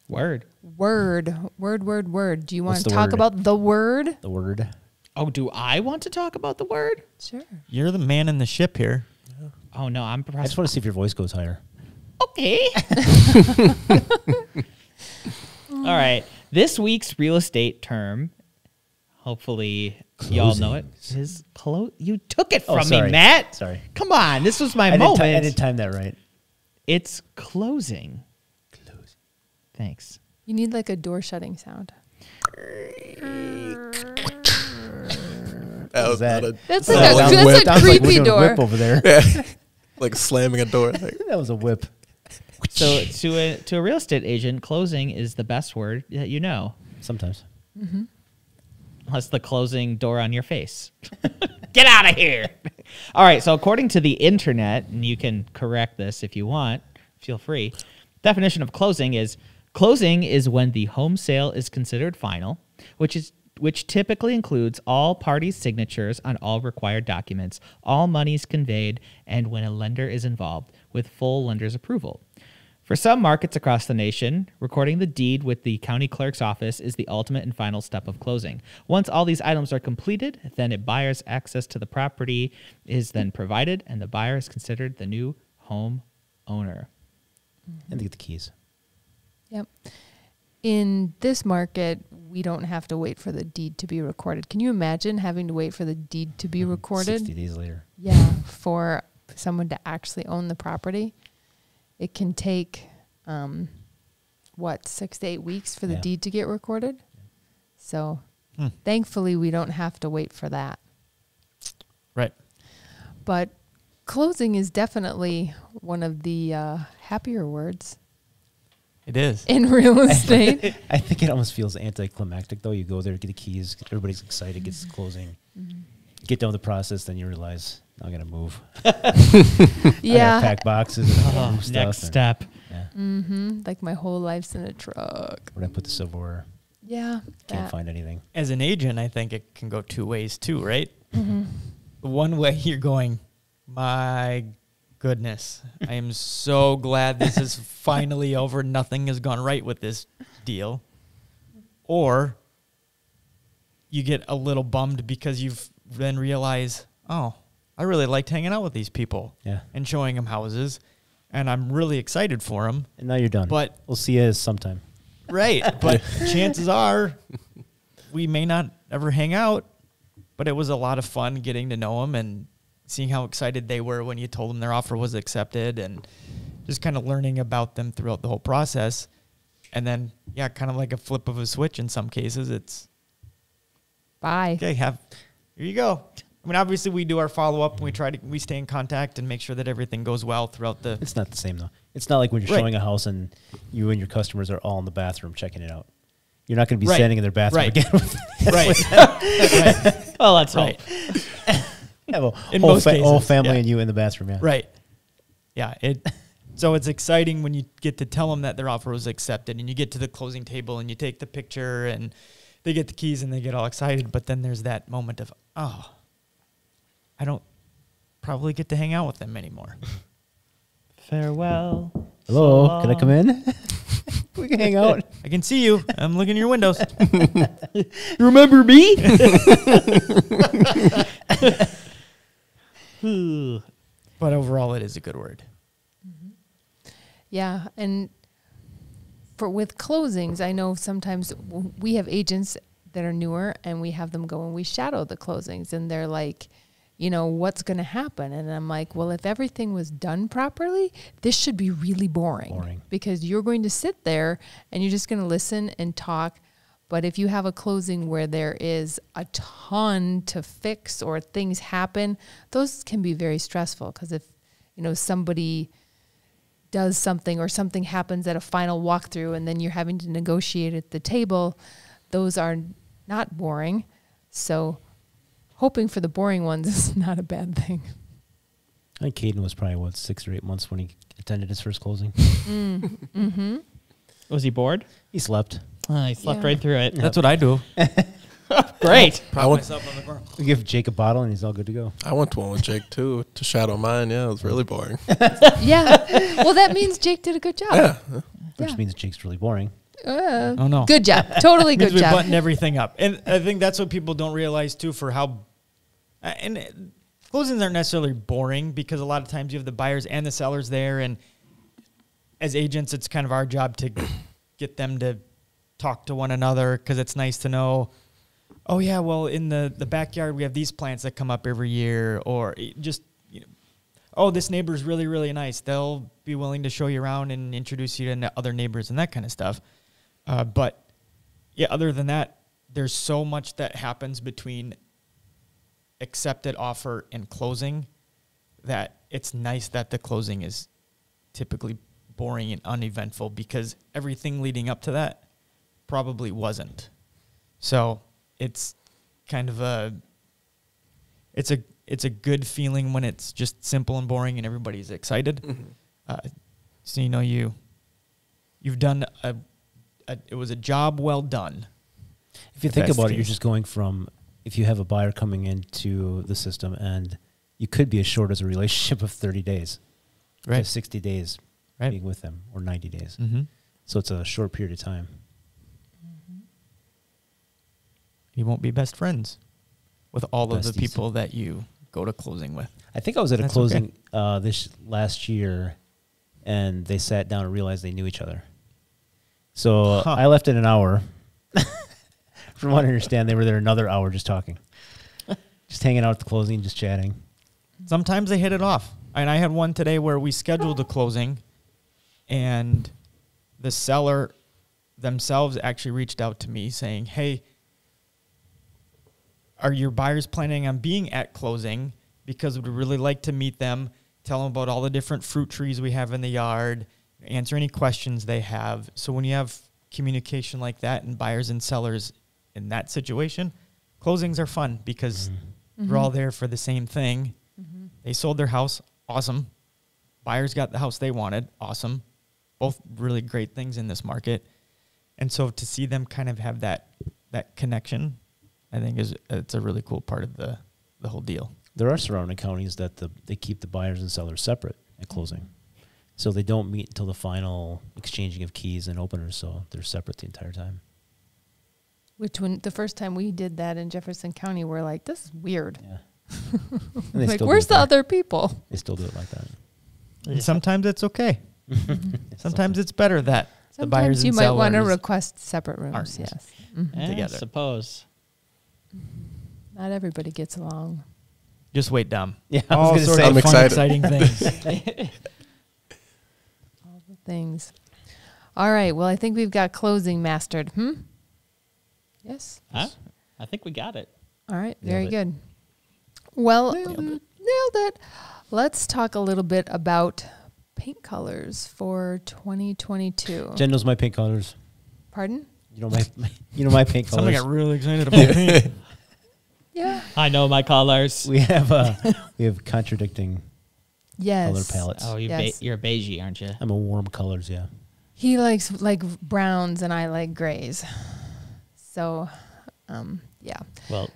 Word. Word. Do you want What's to the talk word? about the word? The word. Oh, do I want to talk about the word? Sure. You're the man in the ship here. Oh, no, I'm I just want to see if your voice goes higher. Okay. All right. This week's real estate term, hopefully y'all know it, is you took it from me, Matt. Sorry. Come on. This was my I moment. didn't time that right. It's closing. Thanks. You need like a door shutting sound. That was that? not a, That's that like was a, whip. that's a Sounds like we're creepy doing a door. whip over there. Like slamming a door. Like, That was a whip. So to a real estate agent, closing is the best word that you know. Sometimes. Unless the closing door on your face. Get out of here. All right, so according to the internet, and you can correct this if you want, feel free. Definition of closing is when the home sale is considered final, which typically includes all parties' signatures on all required documents, all monies conveyed, and when a lender is involved, with full lender's approval. For some markets across the nation, recording the deed with the county clerk's office is the ultimate and final step of closing. Once all these items are completed, then a buyer's access to the property is then provided, and the buyer is considered the new home owner. And they get the keys. Yep. In this market, we don't have to wait for the deed to be recorded. Can you imagine having to wait for the deed to be recorded? 60 days later. Yeah, for someone to actually own the property. It can take, 6 to 8 weeks for the deed to get recorded? So, thankfully, we don't have to wait for that. Right. But closing is definitely one of the happier words It is. in real estate. I think it almost feels anticlimactic, though. You go there, get the keys, everybody's excited, gets closing. Get down the process, then you realize, I got to move. I Yeah. gotta pack boxes and move stuff. Next step. Yeah. Like my whole life's in a truck. Where'd I put the silverware? Yeah. Can't find anything. As an agent, I think it can go two ways too, right? One way you're going, my goodness, I am so glad this is finally over. Nothing has gone right with this deal. Or you get a little bummed because you've then realized, oh, I really liked hanging out with these people and showing them houses, and I'm really excited for them. And now you're done. But we'll see you sometime. Right. But chances are we may not ever hang out, but it was a lot of fun getting to know them and seeing how excited they were when you told them their offer was accepted, and just kind of learning about them throughout the whole process. And then, kind of like a flip of a switch in some cases. It's, Bye. okay, here you go. I mean, obviously we do our follow-up and we stay in contact and make sure that everything goes well throughout the... It's not the same, though. It's not like when you're showing a house and you and your customers are all in the bathroom checking it out. You're not going to be standing in their bathroom again. Right. Well, let's hope. Have a In whole, most cases, whole family and you in the bathroom, Right. Yeah. So it's exciting when you get to tell them that their offer was accepted, and you get to the closing table and you take the picture and they get the keys and they get all excited. But then there's that moment of, oh, I don't probably get to hang out with them anymore. Farewell. Hello, So can I come in? We can hang out. I can see you. I'm looking in your windows. Remember me? But overall, it is a good word. Yeah, and with closings, I know sometimes we have agents that are newer, and we have them go and we shadow the closings, and they're like, what's going to happen? And I'm like, well, if everything was done properly, this should be really boring. Because you're going to sit there and you're just going to listen and talk. But if you have a closing where there is a ton to fix or things happen, those can be very stressful, because if, somebody does something or something happens at a final walkthrough and then you're having to negotiate at the table, those are not boring. So hoping for the boring ones is not a bad thing. I think Caden was probably, 6 or 8 months when he attended his first closing. Was he bored? He slept. He slept right through it. That's what I do. Great. We give Jake a bottle and he's all good to go. I went to one with Jake too to shadow mine. Yeah, it was really boring. Yeah. Well, that means Jake did a good job. Yeah. Which means Jake's really boring. Oh, no. Good job. Totally good We job. buttoned everything up. And I think that's what people don't realize, too, for how... And closings aren't necessarily boring, because a lot of times you have the buyers and the sellers there. And as agents, it's kind of our job to get them to talk to one another, because it's nice to know, oh, yeah, well, in the backyard, we have these plants that come up every year. Or just, oh, this neighbor's really, really nice. They'll be willing to show you around and introduce you to other neighbors and that kind of stuff. But, yeah, other than that, there's so much that happens between accepted offer and closing that it's nice that the closing is typically boring and uneventful, because everything leading up to that probably wasn't. So it's kind of it's a good feeling when it's just simple and boring and everybody's excited. So you've done it was a job well done. If you think about it, you're just going from, if you have a buyer coming into the system and you could be as short as a relationship of 30 days, Right. 60 days being with them, or 90 days. So it's a short period of time. You won't be best friends with all of the Besties. people that you go to closing with. I think I was at a That's closing this last year, and they sat down and realized they knew each other. So I left in an hour. From what I understand, they were there another hour just talking. Just hanging out at the closing, just chatting. Sometimes they hit it off. And I had one today where we scheduled a closing, and the seller themselves actually reached out to me saying, hey, are your buyers planning on being at closing? Because we'd really like to meet them, tell them about all the different fruit trees we have in the yard, answer any questions they have. So when you have communication like that and buyers and sellers in that situation, closings are fun because we're all there for the same thing. They sold their house. Awesome. Buyers got the house they wanted. Awesome. Both really great things in this market. And so to see them kind of have that connection, I think it's a really cool part of the whole deal. There are surrounding counties that they keep the buyers and sellers separate at closing. So they don't meet until the final exchanging of keys and openers, so they're separate the entire time. Which when the first time we did that in Jefferson County, we're like, this is weird. Yeah. And they Like, still do where's it the there. other people? They still do it like that. And sometimes it's okay. Sometimes it's better that the buyers Sometimes you and might want to sellers request separate rooms. aren't. Yes. I Together. suppose. Not everybody gets along. just wait, Dom. Yeah, I was All gonna sorts say. of I'm fun, excited. exciting things. All the things. All right. Well, I think we've got closing mastered. Yes. Huh? I think we got it. All right. Nailed Very it. good. Well, nailed it. Let's talk a little bit about paint colors for 2022. Jen knows my paint colors. Pardon? You know my paint Somebody colors. got really excited about paint. Yeah. I know my colors. We have contradicting Yes. color palettes. Oh, Yes. you're beigey, aren't you? I'm a warm colors, yeah. He likes like browns and I like grays. So, yeah. Well,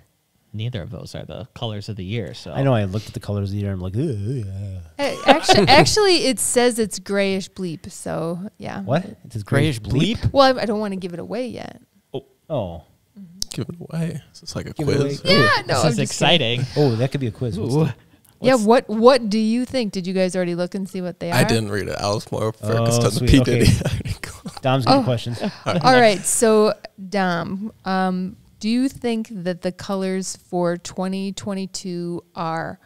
neither of those are the colors of the year. So I know I looked at the colors of the year and I'm like, "Ugh, yeah." Actually, it says it's grayish bleep. So, yeah. What? It says Grayish bleep? Well, I don't want to give it away yet. Oh. Give it away. Is this like a Give it quiz? away. Yeah, no. this I'm is just kidding. exciting. Oh, that could be a quiz. What's Ooh. the- Yeah, what do you think? Did you guys already look and see what they are? I didn't read it. I was more focused on the sweet. P. Okay. Diddy article. Dom's got questions. All right. So, Dom, do you think that the colors for 2022 are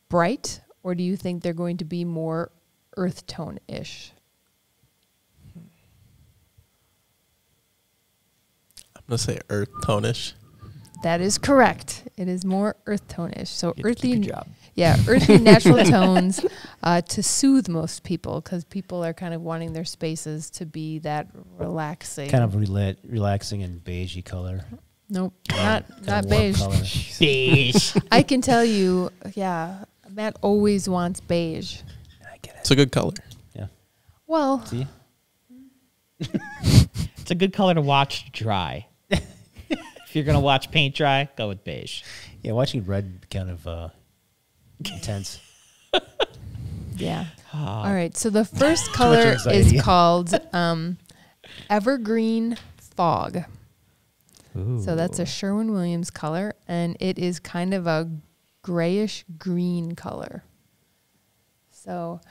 bright, or do you think they're going to be more earth tone-ish? I'm going to say earth tone-ish. That is correct. It is more earth tone-ish. So Good earthy, job. yeah, earthy natural tones to soothe most people, because people are kind of wanting their spaces to be that relaxing. Kind of relaxing and beigey color. Nope, Kind not of warm beige. color. Beige. I can tell you, yeah, Matt always wants beige. I get it. It's a good color. Yeah. Well, See? It's a good color to watch dry. If you're gonna watch paint dry, go with beige. Yeah, watching red kind of intense. yeah. Oh, All right. So the first color anxiety. is called Evergreen Fog. So that's a Sherwin-Williams color, and it is kind of a grayish green color. So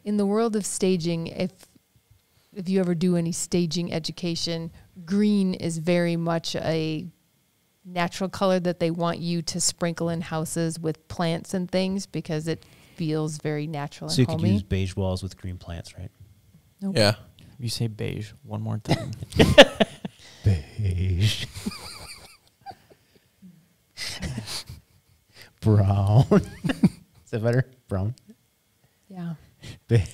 in the world of staging, if you ever do any staging education, green is very much a natural color that they want you to sprinkle in houses with plants and things because it feels very natural So you and could use homey. beige walls with green plants, right? Nope. Yeah. You say beige one more time. Beige. Brown. Is that better? Brown. Yeah. Beige.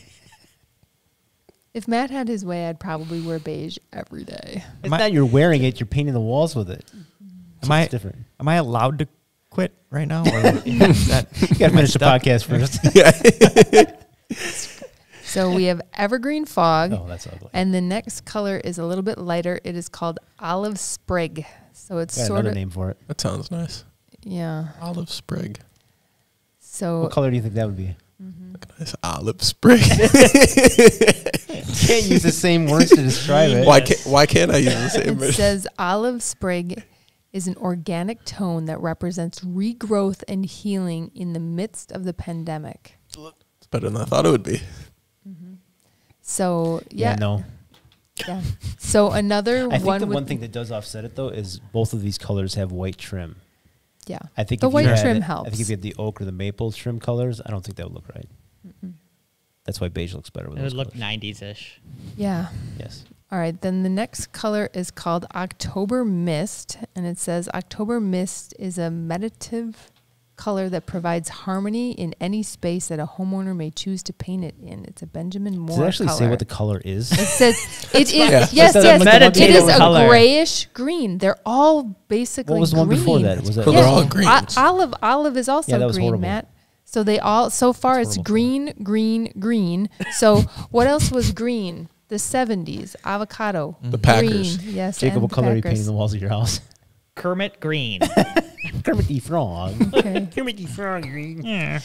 If Matt had his way, I'd probably wear beige every day. It's not you're wearing it, you're painting the walls with it. Am I It's different. am I allowed to quit right now? Or is that You got to finish the podcast first. So we have Evergreen Fog. Oh, that's ugly. And the next color is a little bit lighter. It is called Olive Sprig. So it's Got sort another of, name for it. That sounds nice. yeah. Olive sprig. So What color do you think that would be? Like a nice olive sprig. You can't use the same words to describe it. Why can't I use the same it word? says olive sprig is an organic tone that represents regrowth and healing in the midst of the pandemic. It's better than I thought it would be. So Yeah, yeah, no. yeah. So another I think one the with one thing that does offset it, though, is both of these colors have white trim. yeah. I think The if you white had trim it- helps. I think if you had the oak or the maple trim colors, I don't think that would look right. That's why beige looks better with It would those look colors. 90s-ish. Yeah. Yes. All right, then the next color is called October Mist, and it says October Mist is a meditative color that provides harmony in any space that a homeowner may choose to paint it in. It's a Benjamin Moore Does it actually color. say what the color is? It says it is Yeah. yes, It's a yes. It meditative is a color. grayish green. They're all basically What was the one green. before that? Was that So they're all greens. Olive is also Yeah, that was green, horrible. Matt. So they all so far That's it's horrible. green, green, green. So what else was green? The 70s, avocado. The Packers. Green, yes. Jacob, and what color are you Packers. painting the walls of your house? Kermit Green. Kermit the Frog. Okay. Kermit the Frog green. And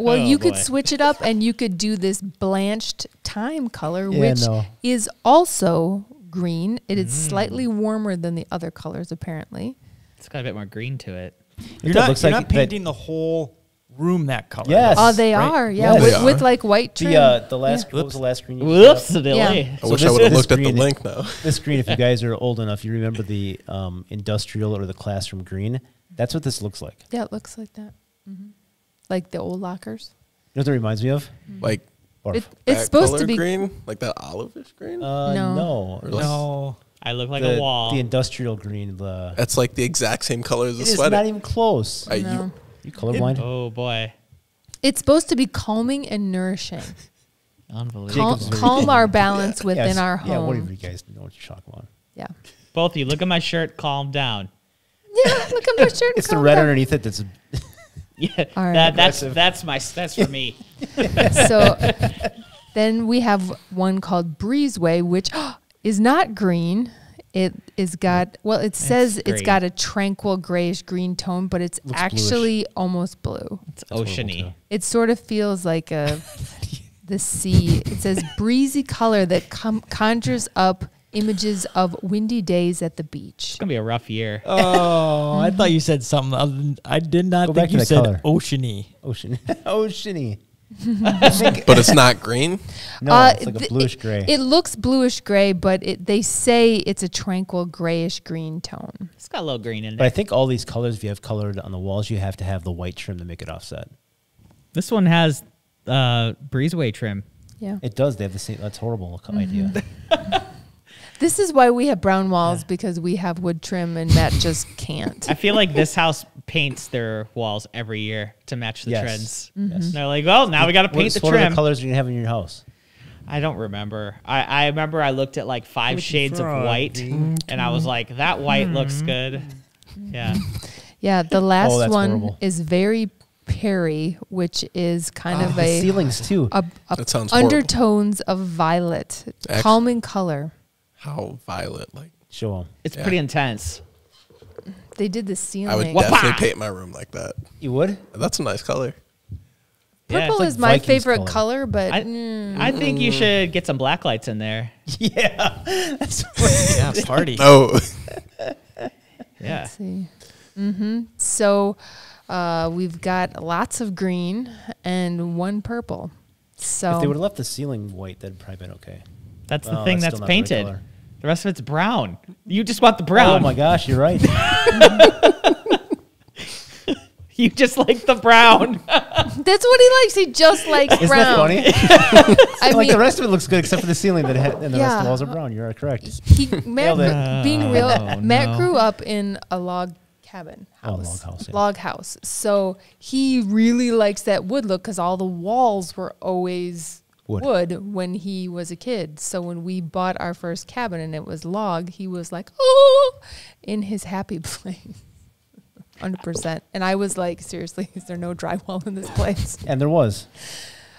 well, Oh, you could boy. switch it up and you could do this blanched thyme color, Yeah, which no. is also green. It is slightly warmer than the other colors, apparently. It's got a bit more green to it. You're That not, looks you're like not that- painting the whole room that color. Yes. Oh, they right? are, yeah, Yes. with, They with are. like white trim. The last Yeah. what was the last screen? You Whoops, put up? Dilly. Yeah. I So wish I this- would have this looked at the green- link now. This green, if you guys are old enough, you remember the industrial or the classroom green. That's what this looks like. You Yeah, it looks like that. Like the old lockers. know what that reminds me of? Like Barf. It's that supposed color to be. green, like that olive-ish green. No. No. No. I look like the, a wall. The industrial green. That's like the exact same color as the It is sweater. not even close. I- No. You colorblind? Oh, boy. It's supposed to be calming and nourishing. Unbelievable. Jacob's very Calm good. our balance within Yes. our Yeah, home. whatever you guys know what you're talking about. Yeah. Both of you, look at my shirt. Calm down. Yeah, look at my shirt. It's the calm red down. underneath it that's Yeah, All right. that's for me. So then we have one called Breezeway, which is not green. It is got, well, it says it's green. got a tranquil grayish green tone, but it's Looks actually almost blue. It's horrible, oceany. too. It sort of feels like the sea. It says breezy color that conjures up images of windy days at the beach. It's gonna be a rough year. Oh, I thought you said something other than, I did not Go back think to you the said color. oceany. ocean. Oceany. But it's not green. No, it's like a bluish gray. It looks bluish gray, but they say it's a tranquil grayish green tone. It's got a little green in But I there. think all these colors, if you have colored on the walls, you have to have the white trim to make it offset. This one has breezeway trim. Yeah. It does. They have the same. That's horrible idea. This is why we have brown walls, because we have wood trim and Matt just can't. I feel like this house paints their walls every year to match the Yes. trends. Mm-hmm. And they're like, well, now we got to paint the what trim. are the colors you're gonna have in your house? I don't remember. I remember I looked at like 5 shades of white, and I was like, that white looks good. Yeah. Yeah, the last that's one horrible. is very Perry, which is kind of The a ceilings too. That sounds horrible. undertones of violet, Actually- calming color. How violet? Like Show them. It's Yeah. pretty intense. They did the I would ceiling. definitely paint my room like that. You would? That's a nice color. Yeah. Purple like is my Vikings favorite color. color, but I think you should get some black lights in there. Yeah. That's Yeah, party. No. Yeah. let's see. So we've got lots of green and one purple. So If they would have left the ceiling white, that'd probably been okay. That's the Well, thing that's that's still not the right painted. color. The rest of it's brown. You just want the brown. Oh my gosh, you're right. You just like the brown. that's what he likes. He just likes Isn't brown. that funny? I Like mean, the rest of it looks good except for the ceiling and the rest of the Yeah. walls are brown. You're correct. Matt, Nailed it. being real, Oh, Matt no. grew up in a log cabin Oh, house. log house, yeah. Log house. So he really likes that wood look because all the walls were always Wood. wood when he was a kid. So when we bought our first cabin and it was log, he was like, oh, in his happy place. 100%. And I was like, seriously, is there no drywall in this place? And there was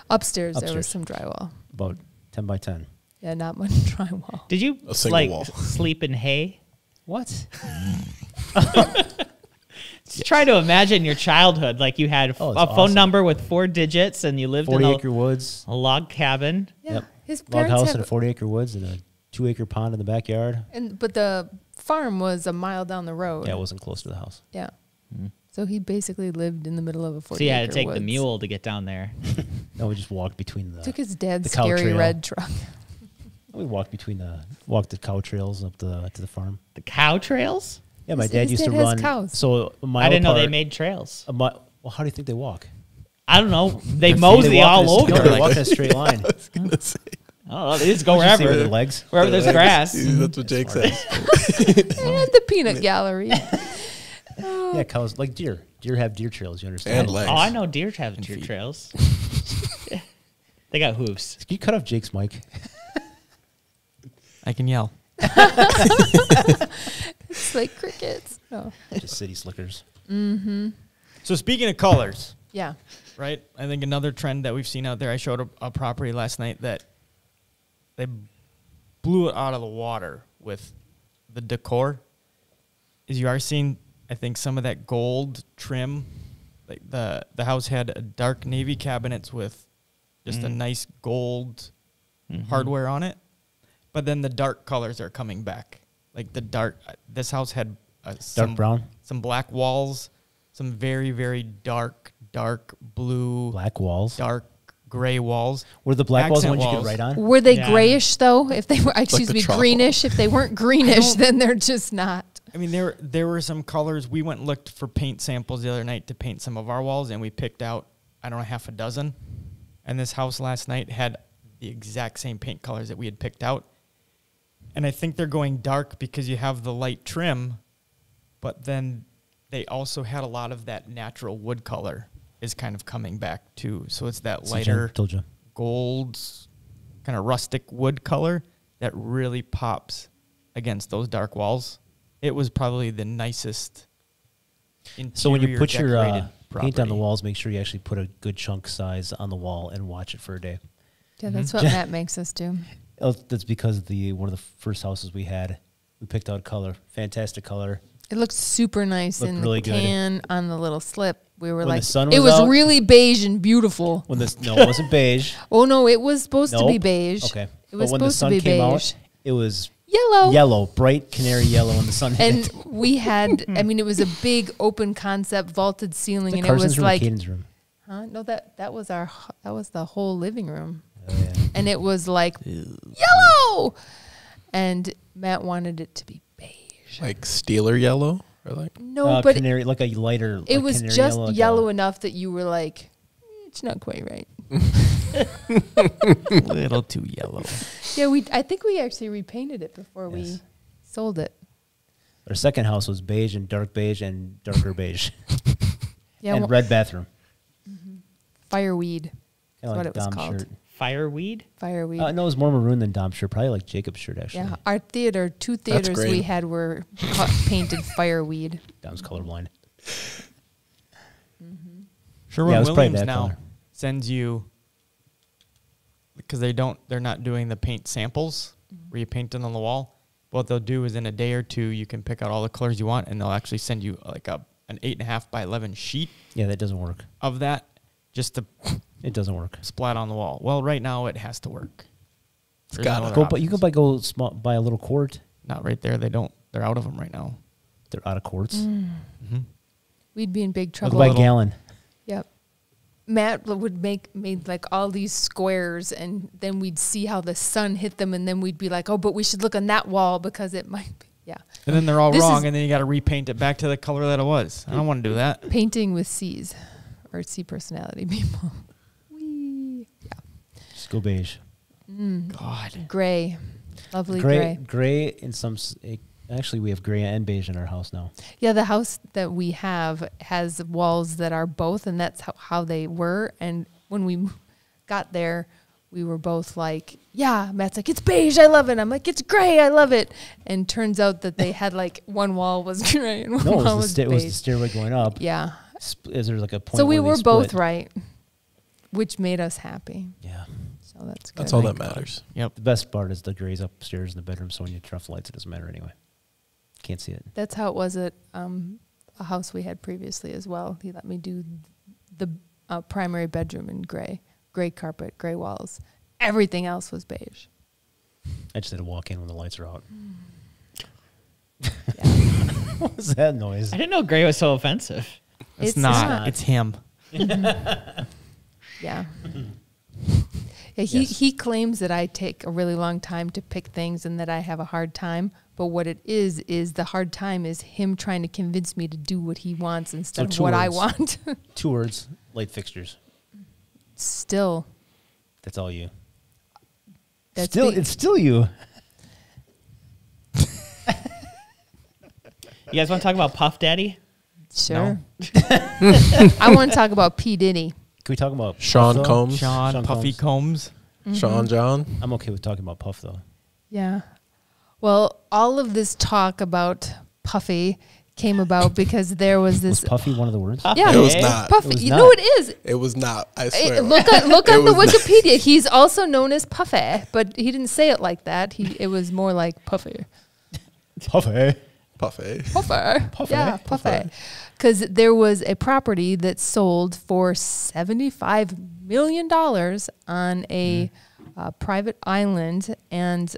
Upstairs, there was Upstairs. some drywall. about 10 by 10. Yeah, not much drywall. Did you A single like wall. sleep in hay? What? Just try to imagine your childhood. Like you had Oh, a it's phone awesome. number with 4 digits, and you lived 40 in acre woods. a log cabin. Yeah. Yep. His Log parents house have, in a 40 acre woods and a 2 acre pond in the backyard. but the farm was a mile down the road. Yeah, it wasn't close to the house. Yeah. So he basically lived in the middle of a 40 So you had acre to take the woods. mule to get down there. No, we just walked between the. Took his dad's the cow scary trail. red truck. We walked the cow trails up to the farm. The cow trails? Yeah, my His- dad his used to dad has run. cows. So a mile I didn't know they apart- made trails. Well, how do you think they walk? I don't know. They Their mosey They walk all in a- over. They walk in a straight line. I was gonna say. I don't know. They just go Did you see wherever. their legs? Wherever there's grass. That's what Jake says. And the peanut gallery. Yeah, cows like deer. Deer have deer trails. You understand? And legs. Oh, I know deer have And deer feet. trails. They got hooves. Can you cut off Jake's mic? I can yell. It's like crickets. No. Just city slickers. So speaking of colors, Yeah. right? I think another trend that we've seen out there. I showed a property last night that they blew it out of the water with the decor. Is you are seeing, I think, some of that gold trim. Like the house had a dark navy cabinets with just a nice gold hardware on it, but then the dark colors are coming back. Like the dark. This house had some brown? some black walls, some very very dark blue, Black walls. dark gray walls. Were the black walls the accent ones you walls. could write on? Were they Yeah. grayish though? If they were, the charcoal. greenish. If they weren't greenish, then they're just not. I mean, there were some colors. We went and looked for paint samples the other night to paint some of our walls, and we picked out, I don't know, half a dozen. And this house last night had the exact same paint colors that we had picked out. And I think they're going dark because you have the light trim, but then they also had a lot of that natural wood color is kind of coming back too. So it's that See, Jen, lighter told you. gold, kind of rustic wood color that really pops against those dark walls. It was probably the nicest interior So when you put your decorated paint on the property. walls, make sure you actually put a good chunk size on the wall and watch it for a day. Yeah, that's what Matt makes us do. Oh, that's because one of the first houses we had, we picked out color, fantastic color. It looked super nice Looked in really the good. can on the little slip. We were When the like, sun it was was out- really beige and beautiful. When this no, it wasn't beige. Oh no, it was supposed to be Nope. beige. Okay, It was but when the supposed to sun be came beige. out, it was Yellow. yellow, bright canary yellow when the sun hit. And it. we had, I mean, it was a big open concept vaulted ceiling, The and it Carson's was room, like, Caden's room. huh? No, that was the whole living room, Oh, yeah. and it was like yellow, and Matt wanted it to be beige. Like Steeler yellow? Or like No, but canary, like a lighter. it like was canary just like yellow a- enough that you were like, it's not quite right. a little too yellow. Yeah, I think we actually repainted it before we Yes. sold it. Our second house was beige and darker beige, Yeah, and well, red bathroom. fireweed. Kind what of it was Dom's called. shirt. Fireweed? Fireweed. No, it was more maroon than Dom's shirt. Probably like Jacob's shirt actually. Yeah, our two That's theaters we great. had were painted fireweed. Dom's colorblind. Sherwin Yeah, it was probably Williams that now color. sends you, because they're not doing the paint samples where you paint it on the wall. What they'll do is in a day or two you can pick out all the colors you want, and they'll actually send you like an 8.5 by 11 sheet Yeah, that doesn't work. of that just to It doesn't work. splat on the wall. Well, right now it has to work. There's gotta. other Go, but you options. can buy a little quart. Not right there. They don't. They're out of them right now. They're out of quarts. We'd be in big Go trouble. buy a gallon. Yep. Matt would made like all these squares, and then we'd see how the sun hit them, and then we'd be like, oh, but we should look on that wall because it might be. Yeah. And then they're all This wrong, is- and then you got to repaint it back to the color that it was. I don't want to do that. Painting with C's or C personality people. Wee. Yeah. Just go beige. God. Gray. Lovely Gray, gray. gray in some. Actually, we have gray and beige in our house now. Yeah, the house that we have has walls that are both, and that's how they were. And when we got there, we were both like, yeah. Matt's like, it's beige, I love it. I'm like, it's gray, I love it. And turns out that they had like one wall was gray and one No, wall it was the beige. stairway going up. Yeah. Is there like a point? So we where were they both split? right, which made us happy. Yeah. So that's good. That's all that matters. Yep. The best part is the grays upstairs in the bedroom, so when you turn off the lights, it doesn't matter anyway. Can't see it. That's how it was at a house we had previously as well. He let me do the primary bedroom in gray carpet, gray walls. Everything else was beige. I just had to walk in when the lights are out. Yeah. What was that noise? I didn't know gray was so offensive. It's not. not. It's him. Yeah. Yeah, he claims that I take a really long time to pick things and that I have a hard time. But what it is the hard time is him trying to convince me to do what he wants instead of what I want. 2 words, light fixtures. Still. That's all you. That's Still, the- it's still you. You guys want to talk about Puff Daddy? Sure. I want to talk about P. Diddy. Can we talk about Sean Puff, though? Combs. Sean Puffy Combs. Sean John. I'm okay with talking about Puff though. Yeah. Well, all of this talk about Puffy came about because there was this. Was Puffy one of the words? Yeah, It was not. Puffy. It was You not. know it is. It was not. I swear. Look on It the was not. Wikipedia. He's also known as Puffy, but he didn't say it like that. It was more like Puffy. Puffy. Puffy. Puffer. Puffy. Yeah, Puffy. Because there was a property that sold for $75 million on a private island. And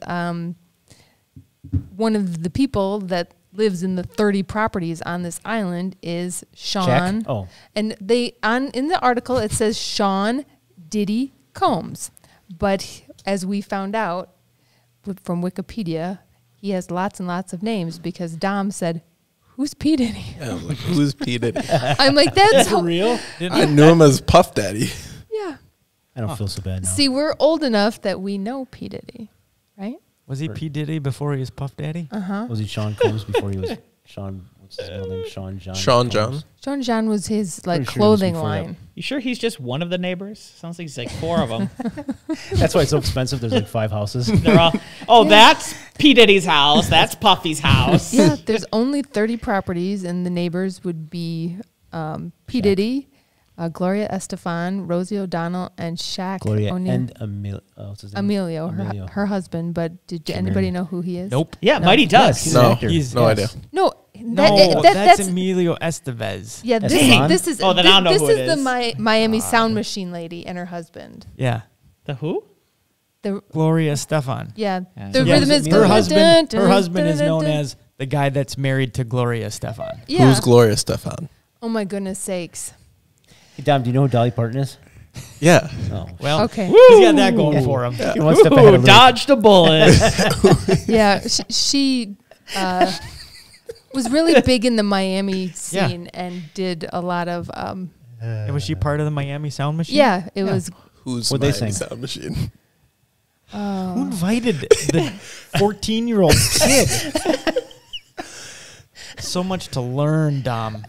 one of the people that lives in the 30 properties on this island is Sean. Jack? Oh. And in the article, it says Sean Diddy Combs. But as we found out from Wikipedia, he has lots and lots of names because Dom said, who's P. Diddy? Yeah, I was like, who's P. Diddy? I'm like, that's For real? I knew him as Puff Daddy. yeah. I don't feel so bad now. See, we're old enough that we know P. Diddy, right? Was he P. Diddy before he was Puff Daddy? Was he Sean Combs before he was Sean? What's his middle name? Sean John. Sean Combs? John. Sean John was his Pretty sure it was clothing before that. line. You sure he's just one of the neighbors? Sounds like he's like 4 of them. That's why it's so expensive. There's like 5 houses. They're all, that's P. Diddy's house. That's Puffy's house. Yeah, there's only 30 properties, and the neighbors would be P. Diddy, Gloria Estefan, Rosie O'Donnell, and Shaq Gloria O'Neal. and what's his name? Emilio, Emilio. her husband. But did She anybody married. know who he is? Nope. Yeah, No. Mighty Ducks. He's an No, actor. no idea. No, No, that's Emilio Estevez. yeah. Esteban? This is Oh, then I don't know this who is it the is. Miami Sound Machine lady and her husband. Yeah. The who? The Gloria Stefan. yeah, Yeah. the Yeah, rhythm is her Her husband is known as the guy that's married to Gloria Stefan. yeah. Who's Gloria Stefan? Oh my goodness sakes! Hey, Dom, do you know who Dolly Parton is? Yeah. Oh, Well, Okay. he's got that going for him. You're one step ahead Ooh, of me. dodged a bullet. Yeah, she was really big in the Miami scene and did a lot of Was she part of the Miami Sound Machine? yeah. It was Who's What'd they Miami sing? Sound Machine? Who invited the 14-year-old kid? So much to learn, Dom.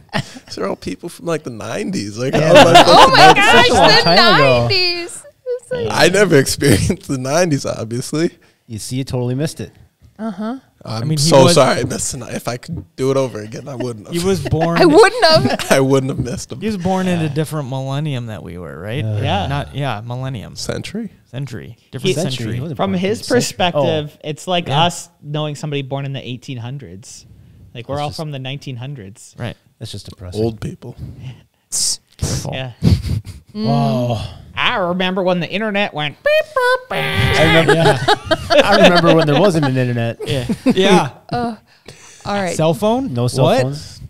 These are all people from like the 90s. Like, Yeah. how am I supposed oh to my know? gosh, such a long the time ago. 90s. It's like- I never experienced the 90s, obviously. You see, you totally missed it. I'm mean, he so was- sorry I missed tonight. If I could do it over again, I wouldn't He have. was born. I wouldn't have. I wouldn't have missed them. He was born in a different millennium that we were, right? Yeah. Millennium. Century? Century. Different century. He wasn't From born in his the century. perspective, it's like Yeah. us knowing somebody born in the 1800s. Like we're That's all just- from the 1900s. Right. That's just depressing. Old people. Careful. Yeah. Whoa. I remember when the internet went beep, boop, beep. I remember. I remember when there wasn't an internet. Yeah. Yeah. All right. Cell phone? No cell What? phones.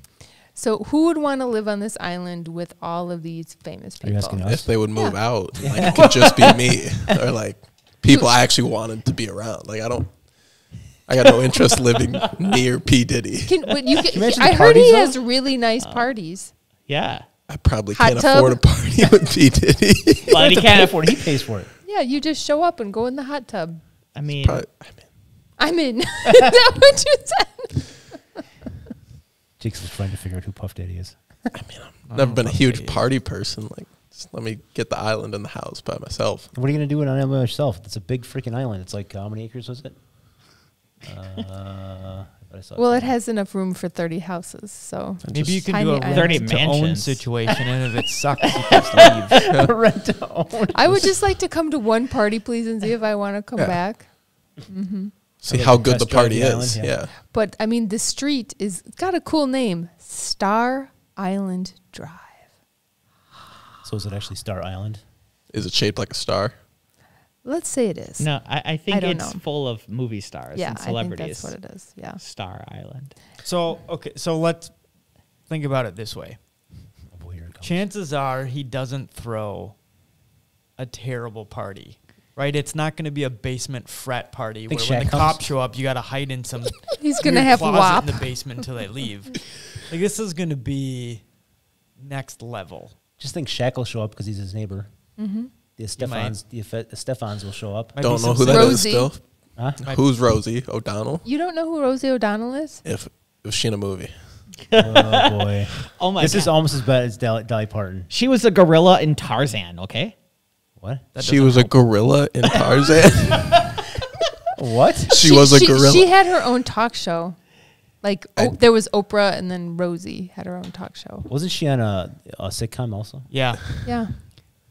So who would want to live on this island with all of these famous Are you people? asking If us? they would move out, like, it could just be me. Or like people I actually wanted to be around. Like, I got no interest living near P. Diddy. But you can, mention I the heard he parties, though? has really nice parties. Yeah. I probably Hot can't tub? afford a party with P. Diddy. But he Pay can't for afford it. He pays for it. Yeah, you just show up and go in the hot tub. I mean, Probably, I'm in. Is that what you said? Jake's just trying to figure out who Puff Daddy is. I've never been a huge party person. Like, Just let me get the island and the house by myself. What are you going to do on an island by yourself? It's a big freaking island. It's like, how many acres was it? Well, it has enough room for 30 houses, so Maybe you can tiny do a island. 30 rent to own mansions. situation, and if it sucks, you can just leave. Rent to own. I would just like to come to one party, please, and see if I want to come Yeah. back. See Okay, how good the test drive party the is. island, yeah. Yeah. But I mean, the street is got a cool name, Star Island Drive. So is it actually Star Island? Is it shaped like a star? Let's say it is. No, I think I don't it's know. full of movie stars Yeah, and I celebrities. think that's what it is. Yeah. Star Island. So, okay, so let's think about it this way. Oh boy, here it comes. Chances are he doesn't throw a terrible party, right? It's not going to be a basement frat party Think where when Shaq the comes? cops show up, you got to hide in some He's gonna weird have closet WAP. in the basement until they leave. Like, this is going to be next level. Just think Shaq will show up because he's his neighbor. Mm-hmm. The Stefans will show up. Might be Don't know some who that is Rosie. still. Huh? Who's Rosie O'Donnell? You don't know who Rosie O'Donnell is? If was she in a movie? Oh boy. Oh my This god. is almost as bad as Dolly Parton. She was a gorilla in Tarzan, okay? What? That She doesn't was a help. gorilla in Tarzan. What? she was a gorilla. She had her own talk show. Like I- there was Oprah, and then Rosie had her own talk show. Wasn't she on a sitcom also? Yeah, Yeah.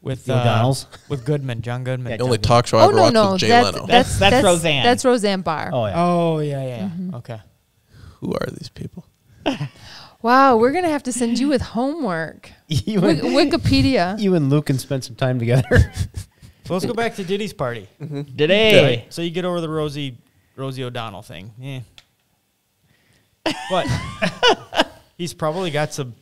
with The O'Donnells? with Goodman, John Goodman. Yeah, the only John talk show I Oh ever no, watched no, was Jay that's Leno. That's Roseanne. That's Roseanne Barr. Oh yeah. Oh yeah. Mm-hmm. Okay. Who are these people? Wow, we're gonna have to send you with homework. you, and, Wikipedia. you and Luke can spend some time together. So let's go back to Diddy's party. Today. Right? So you get over the Rosie O'Donnell thing. Yeah. But he's probably got some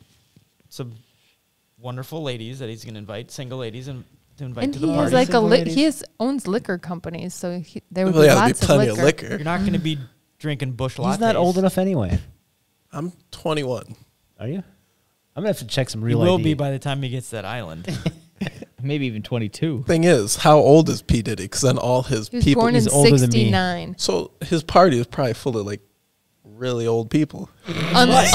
wonderful ladies that he's going to invite, single ladies, and to invite And to the he party. has like Single ladies. owns liquor companies, so there would Well, be yeah, there'd lots be plenty of of liquor. You're liquor. not going to be drinking bush lattes. He's not old enough anyway. I'm 21. Are you? I'm gonna have to check some He real will ID. be by the time he gets to that island. Maybe even 22. Thing is, how old is P Diddy? Because then all his He was people. born in He's older than me. '69. So his party is probably full of like really old people. Unlikely.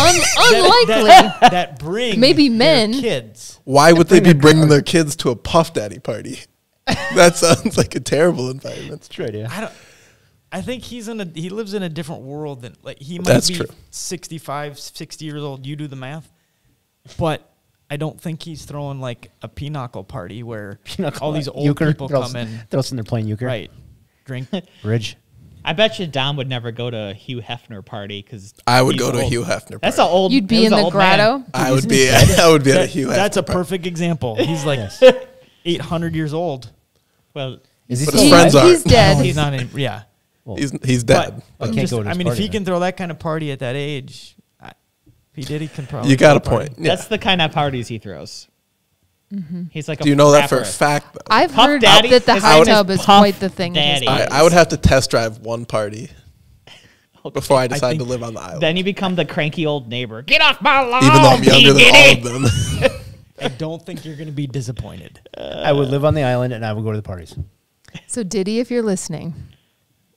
that bring Maybe their men. kids. Why would they be bringing their kids to a Puff Daddy party? That sounds like a terrible environment. True idea. I think he lives in a different world than like he might That's be true. 65, 60 years old. You do the math. But I don't think he's throwing like a pinochle party where all these old Euchre. people They're come in. They're all sitting there playing euchre. Right. Drink. Bridge. I bet you Dom would never go to a Hugh Hefner party because I would go to a Hugh Hefner party. That's an old. You'd be he was in an the old man. grotto. I would be at a Hugh Hefner That's a party. perfect example. He's like Yes. 800 years old. Well, Is he But still his friends alive? are. He's dead. He's not in. Yeah. Well, He's dead. I I'm can't just- go to his I mean, if party he then. can throw that kind of party at that age, P. Diddy can probably. You got throw a party. point. Yeah. that's the kind of parties he throws. He's like a Do you know that for a rapper. fact, though? I've Puff heard Daddy? that the His hot name is tub is Puff quite the thing. in his Daddy. parties. I would have to test drive one party Okay. before I decide to think- live on the island. Then you become the cranky old neighbor. Get off my lawn, Even though I'm P. younger than all Diddy. of them. I don't think you're going to be disappointed. I would live on the island and I would go to the parties. So Diddy, if you're listening,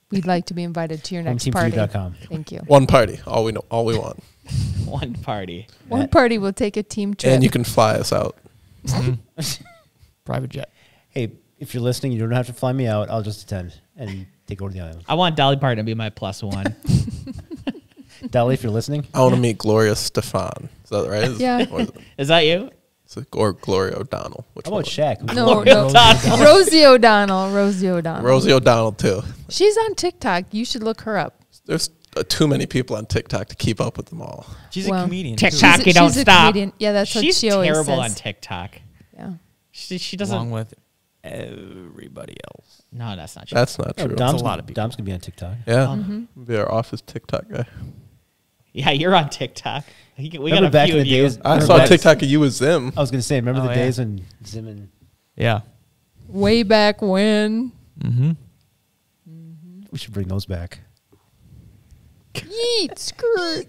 we'd like to be invited to your next party. HomeTeam4u.com. Thank you. One party. All we want. One party. One party will take a team trip. And you can fly us out. Private jet. Hey, if you're listening, you don't have to fly me out. I'll just attend and take over the island. I want Dolly Parton to be my +1. Dolly, if you're listening, I want to meet Gloria Stefan. Is that right? Yeah. Or, Is that you? or Gloria O'Donnell. Which how one? about Shaq? Who's no, Rosie no. O'Donnell. Rosie O'Donnell. Rosie O'Donnell. Rosie O'Donnell, too. She's on TikTok. You should look her up. There's too many people on TikTok to keep up with them all. She's Well, a comedian. TikTok. too, You don't she's a stop. comedian. Yeah, that's what She's she always terrible says. on TikTok. Yeah. She doesn't. along with everybody else. No, that's not true. That's not No, true. Dom's, a lot of people. Dom's gonna be on TikTok. Yeah. Mm-hmm. Be our office TikTok guy. Yeah, you're on TikTok. We got Remember a back few in of the you. days? I Remember saw a back- TikTok of you as Zim. I was gonna say, remember Oh, the yeah. days when Zim and Yeah. Way back when. Mm-hmm. we should bring those back. Yeet, skirt.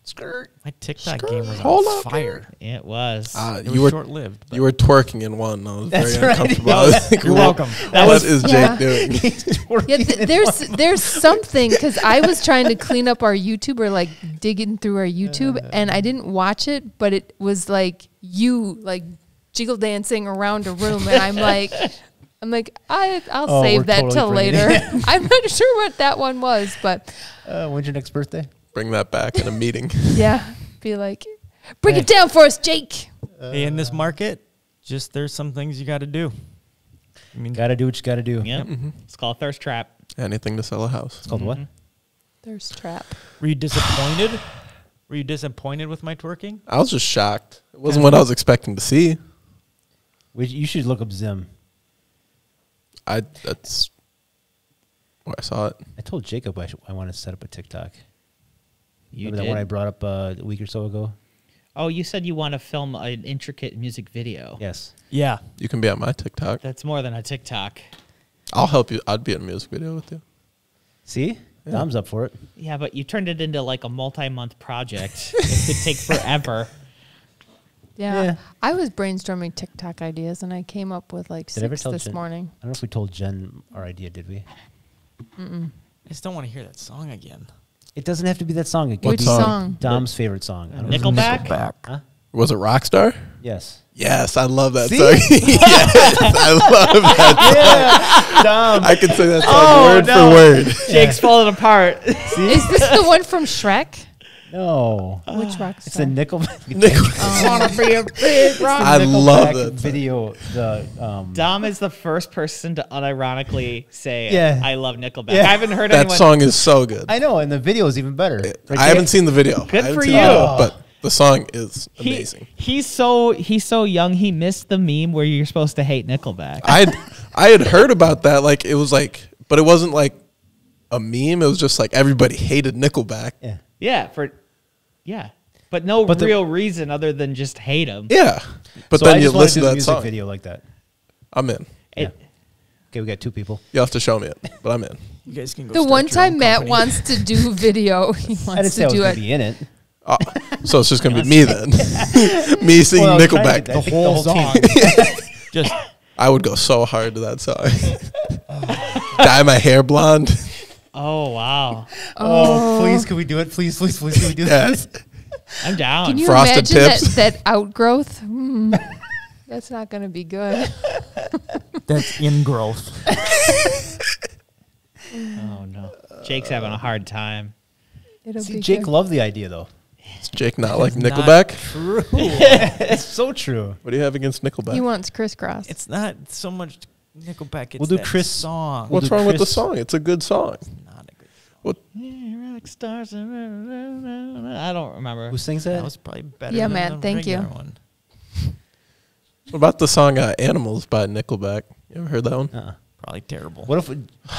Skirt. My TikTok game was Hold on up. fire. It was. It You was were short-lived. you were twerking in one. I was That's very right. uncomfortable. I was like, You're what- welcome. That What was is Yeah. Jake doing? Yeah, there's something because I was trying to clean up our YouTube or like digging through our YouTube and I didn't watch it, but it was like you like jiggle dancing around a room, and I'm like, I'll Oh, save we're that totally till bringing later. it I'm not sure what that one was, but When's your next birthday? Bring that back in a meeting. yeah, be like, bring it down for us, Jake. Hey, in this market, just there's some things you got to do. I mean, Gotta do what you gotta do. Yep. It's called Thirst Trap. Anything to sell a house. It's called what? Thirst trap. were you disappointed? Were you disappointed with my twerking? I was just shocked. It wasn't what I was expecting to see. You should look up Zim. That's where I saw it. I told Jacob I want to set up a TikTok. You Remember did? that one I brought up a week or so ago? Oh, you said you want to film an intricate music video. Yes. Yeah. You can be on my TikTok. That's more than a TikTok. I'll help you. I'd be in a music video with you. See? Dom's up for it. Yeah, but you turned it into like a multi-month project. It could take forever. Yeah. I was brainstorming TikTok ideas, and I came up with like Did I ever 6 tell this Jen? morning. I don't know if we told Jen our idea, did we? I just don't want to hear that song again. It doesn't have to be that song. It could Which be song? Dom's favorite song. I don't know. Nickelback? Huh? Was it Rockstar? Yes. Yes, I love that See? song. Yes, I love that song. Dom. I can say that song Oh, word no. for word. Jake's falling apart. See? Is this the one from Shrek? No. Which rock It's a song? Nickelback. Wanna be a big rock. I love Nickelback that video. The Dom is the first person to unironically say, Yeah. I love Nickelback. Yeah. I haven't heard That anyone. song is so good. I know, and the video is even better. Right, I haven't Jake? seen the video. Good I haven't for seen you. the video, but the song is amazing. He's so young. He missed the meme where you're supposed to hate Nickelback. I had heard about that. Like it was like, but it wasn't like a meme. It was just like everybody hated Nickelback. Yeah. But no But the- real reason other than just hate him. Yeah, but So then I you just wanna listen do to the that music song. video like that. I'm in. It- Okay, we got 2 people. You have to show me it, but I'm in. You guys can go. The start one your time own Matt company. wants to do video, he I didn't wants say I to was do going it. to be in it. Oh, so it's just gonna be me then. Me singing Well, I was trying to Nickelback. get that. The whole team. song. Just I would go so hard to that song. Dye my hair blonde. Oh wow, Oh, please, can we do it? Please, can we do Yes. I'm down. Can you Frosted imagine Tips. that outgrowth? That's not going to be good. that's ingrowth. Oh no, Jake's having a hard time. It'll See, be Jake good. loved the idea, though. Is Jake not like It's not Nickelback? True. It's so true. What do you have against Nickelback? He wants crisscross. It's not so much Nickelback. It's We'll do that Chris- song. we'll What's do wrong with the Chris- song? It's a good song. Not a good song. What? Rock stars. I don't remember. Who sings That that? was probably better. Yeah, than Matt, the thank you. regular one. What about the song "Animals" by Nickelback? You ever heard that one? Probably terrible. What if,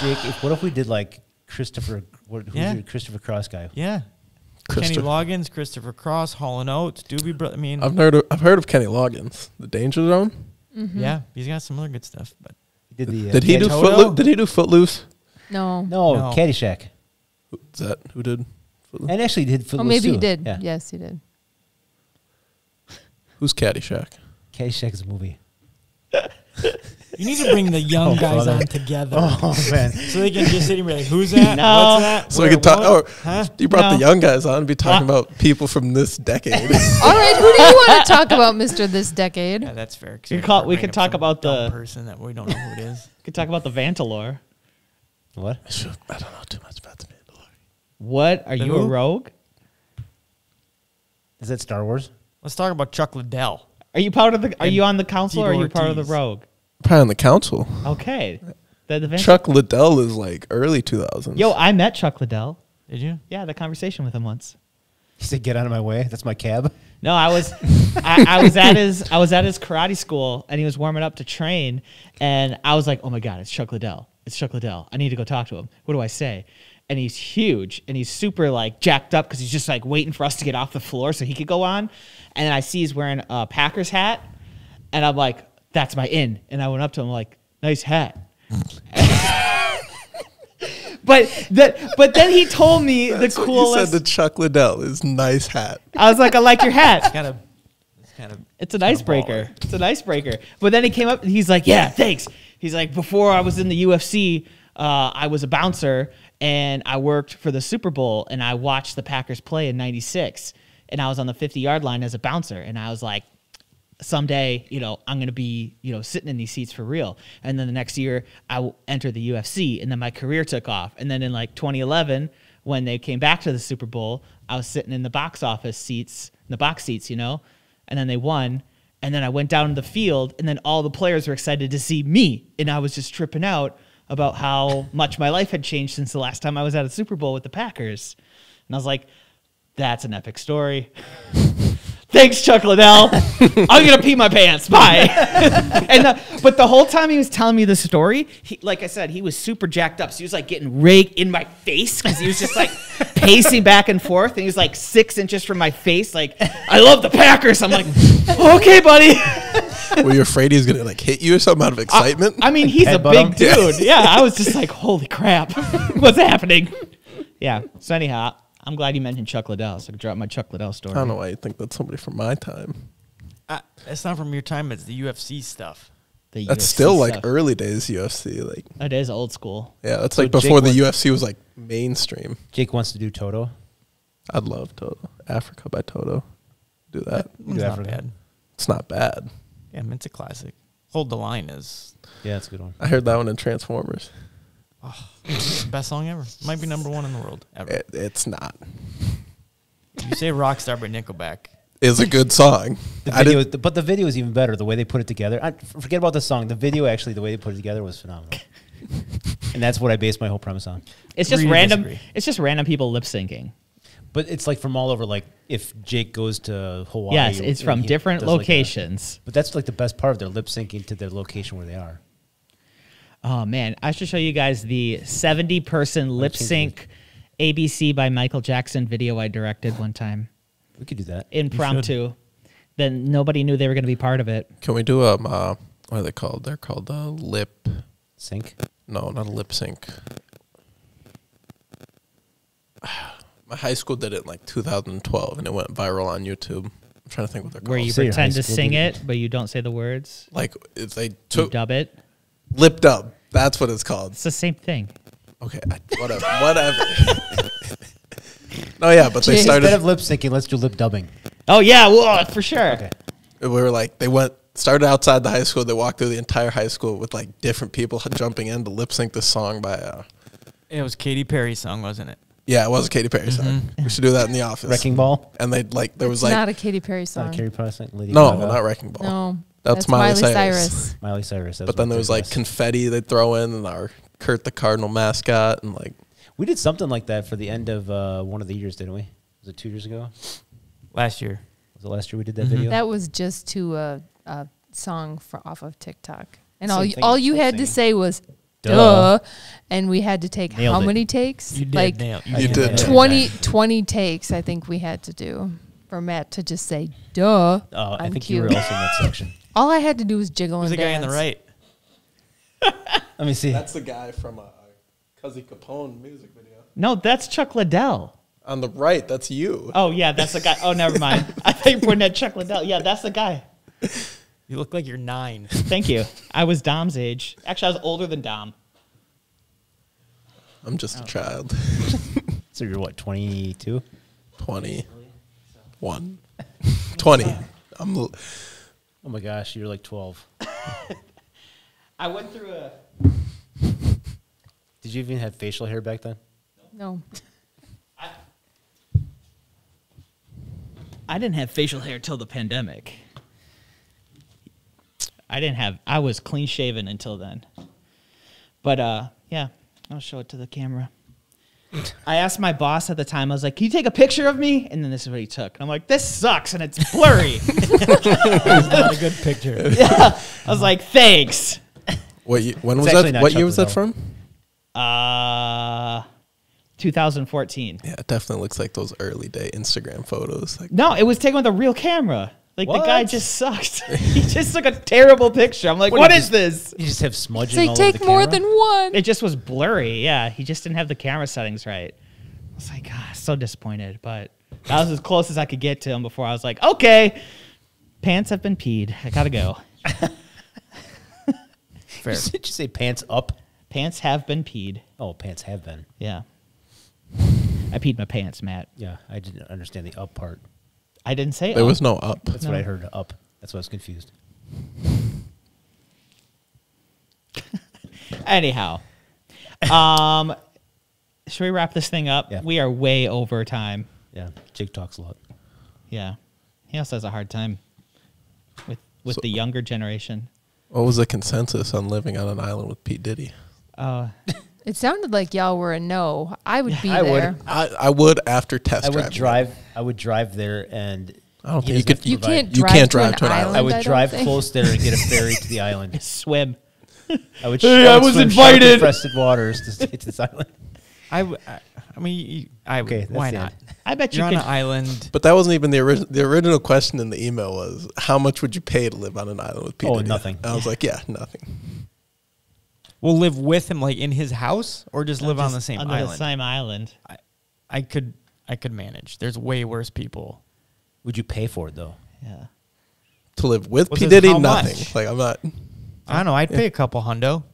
Jake, what if we did like Christopher, who's Yeah. your Christopher Cross guy? Yeah. Kenny Christopher. Loggins, Christopher Cross, Hall & Oates, Doobie Brothers. I mean, I've heard of Kenny Loggins, The Danger Zone. yeah, he's got some other good stuff. But He did the, Did he do Toto? Footloose? Did he do Footloose? No. No, No. Caddyshack. Is that who did Footloose? And actually did Footloose Oh, maybe too. he did. Yeah. Yes, he did. Who's Caddyshack? Caddyshack is a movie. you need to bring the young Oh, guys brother. on together. Oh, man. So they can just sit here and be like, who's that? No. What's that? So we Where, could talk. what? Oh, Huh? you brought No. the young guys on. Be talking What? about people from this decade. All right, who do you want to talk about, Mr. This Decade? Yeah, that's fair. 'cause We you're call- gonna we bring could up talk some about dumb the- person that we don't know who it is. Could talk about the Vantalore. What? I don't know too much about the Mandalorian. What are you a who? rogue? Is that Star Wars? Let's talk about Chuck Liddell. Are you part of the? Are you on the council or are Tito you part of the Ortiz. rogue? Probably on the council. Okay. The Van- Chuck Liddell is like early 2000s. Yo, I met Chuck Liddell. Did you? Yeah, the conversation with him once. He said, "Get out of my way. That's my cab." No, I was I was at his karate school and he was warming up to train and I was like, "Oh my god, it's Chuck Liddell. It's Chuck Liddell. I need to go talk to him. What do I say?" And he's huge and he's super like jacked up cuz he's just like waiting for us to get off the floor so he could go on. And then I see he's wearing a Packers hat and I'm like, "That's my in." And I went up to him like, "Nice hat." But then he told me That's the what coolest. you said to Chuck Liddell is nice hat. I was like, "I like your hat." It's kind of. It's an icebreaker. It's an icebreaker. But then he came up and he's like, "Yeah, thanks." He's like, "Before I was in the UFC, I was a bouncer and I worked for the Super Bowl and I watched the Packers play in '96 and I was on the 50-yard line as a bouncer and I was like, someday, I'm going to be, sitting in these seats for real. And then the next year I will enter the UFC, and then my career took off. And then in like 2011, when they came back to the Super Bowl, I was sitting in the box seats, and then they won. And then I went down to the field, and then all the players were excited to see me. And I was just tripping out about how much my life had changed since the last time I was at a Super Bowl with the Packers. And I was like, that's an epic story. Thanks, Chuck Liddell. I'm going to pee my pants. Bye. But the whole time he was telling me the story, like I said, he was super jacked up. So he was like getting raked in my face because he was just like pacing back and forth. And he was like 6 inches from my face. Like, I love the Packers. I'm like, okay, buddy. Were you afraid he was going to like hit you or something out of excitement? I mean, he's a big dude. Yeah, I was just like, holy crap. What's happening? Yeah. So anyhow, I'm glad you mentioned Chuck Liddell, so I could drop my Chuck Liddell story. I don't know why you think that's somebody from my time. It's not from your time. It's the UFC stuff. The That's UFC still like stuff. early days UFC. Like, It is old school. yeah, that's So like before the Jake UFC was like mainstream. Jake wants to do Toto. I'd love Toto. Africa by Toto. Do that. It's not Africa. bad. It's not bad. Yeah, I mean, it's a classic. Hold the Line is Yeah, that's a good one. I heard that one in Transformers. best song ever. Might be number 1 in the world ever. It's not. You say Rockstar by Nickelback. It's a good song. But the video is even better. The way they put it together. Forget about the song. The video, actually, the way they put it together was phenomenal. And that's what I based my whole premise on. It's just Really random. disagree. It's just random people lip syncing. But it's like from all over. Like if Jake goes to Hawaii. Yes, it's from he different does like locations. but that's like the best part of their lip syncing to the location where they are. Oh man, I should show you guys the 70-person lip sync ABC by Michael Jackson video I directed one time. We could do that. Impromptu. Then nobody knew they were going to be part of it. Can we do what are they called? They're called lip Sync. No, not a lip sync. My high school did it in like 2012 and it went viral on YouTube. I'm trying to think what they're called. Where you Say your pretend high to school sing did it, but you don't say the words. Like if they You took dub it. lip dub. That's what it's called. It's the same thing. Okay, whatever. No, yeah, but they Jay, Instead started. of lip syncing, let's do lip dubbing. Oh yeah, well, for sure. Okay. We were like started outside the high school. They walked through the entire high school with like different people jumping in to lip sync this song by. It was Katy Perry's song, wasn't it? Yeah, it was a Katy Perry song. We should do that in the office. Wrecking Ball. And they like there was It's like not a Katy Perry Not song. a Carrie Price. Lady no, Gaga. not Wrecking Ball. No, That's Miley Cyrus. Miley Cyrus. But then there was like confetti they'd throw in and our Kurt the Cardinal mascot and like we did something like that for the end of one of the years, didn't we? Was it 2 years ago? Last year. Was it last year we did that video? that was just to a song off of TikTok, and Same thing all as you lip had to syncing. say was Duh. "duh," and we had to take Nailed how it. many takes? You did Like nail. You did. 20 takes. I think we had to do for Matt to just say "duh." Oh, I on think cue. you were also in that section. All I had to do was jiggle Who's and the guy on dance. the right? Let me see. that's the guy from a Cuzzy Capone music video. No, that's Chuck Liddell. On the right, that's you. Oh yeah, that's the guy. Oh, never mind. I thought you were pointing at Chuck Liddell. Yeah, that's the guy. You look like you're 9. Thank you. I was Dom's age. Actually, I was older than Dom. I'm just a child. So you're what, 22? 21. 20. I'm Oh my gosh, you're like 12. I went through a. Did you even have facial hair back then? No, I didn't have facial hair till the pandemic. I was clean shaven until then. But yeah, I'll show it to the camera. I asked my boss at the time, I was like, can you take a picture of me? And then this is what he took. And I'm like, this sucks and it's blurry. It's not a good picture. Yeah. I was like, thanks. when It's was actually that? not What Chuck year was that Liddell. from? 2014. Yeah, it definitely looks like those early day Instagram photos. Like, No, it was taken with a real camera. Like the guy What? just sucked. He just took a terrible picture. I'm like, what is this? You just have smudging say all over take the more camera? than one. It just was blurry. Yeah, he just didn't have the camera settings right. I was like, so disappointed. But that was as close as I could get to him before I was like, okay, pants have been peed. I gotta go. Fair. Did you say pants up? Pants have been peed. Oh, pants have been. Yeah. I peed my pants, Matt. Yeah, I didn't understand the up part. I didn't say there up. was no up. That's No. what I heard, up. That's why I was confused. Anyhow, should we wrap this thing up? Yeah. We are way over time. Yeah, Jake talks a lot. Yeah, he also has a hard time with the younger generation. What was the consensus on living on an island with P. Diddy? It sounded like y'all were a no. I would be I would. there. I would after test driving. I would drive there, and I don't he think you doesn't could. have to You provide- can't You drive, can't to, drive an to an island. island. I would don't drive think. close there and get a ferry to the island. Swim. I would. Hey, I was swim invited. Infested waters to get to this island. I mean, Okay, that's why the not? end. I bet you You're on could. an island. But that wasn't even the original. The original question in the email was, "How much would you pay to live on an island with P. Oh, Diddy?" nothing. And I was like, "Yeah, nothing." We'll live with him, like in his house, or just live on the same on island. the same island. I could manage. There's way worse people. Would you pay for it though? Yeah. To live with Was P. it Diddy, how nothing. much? Like I'm not. I don't know. I'd pay a couple hundo.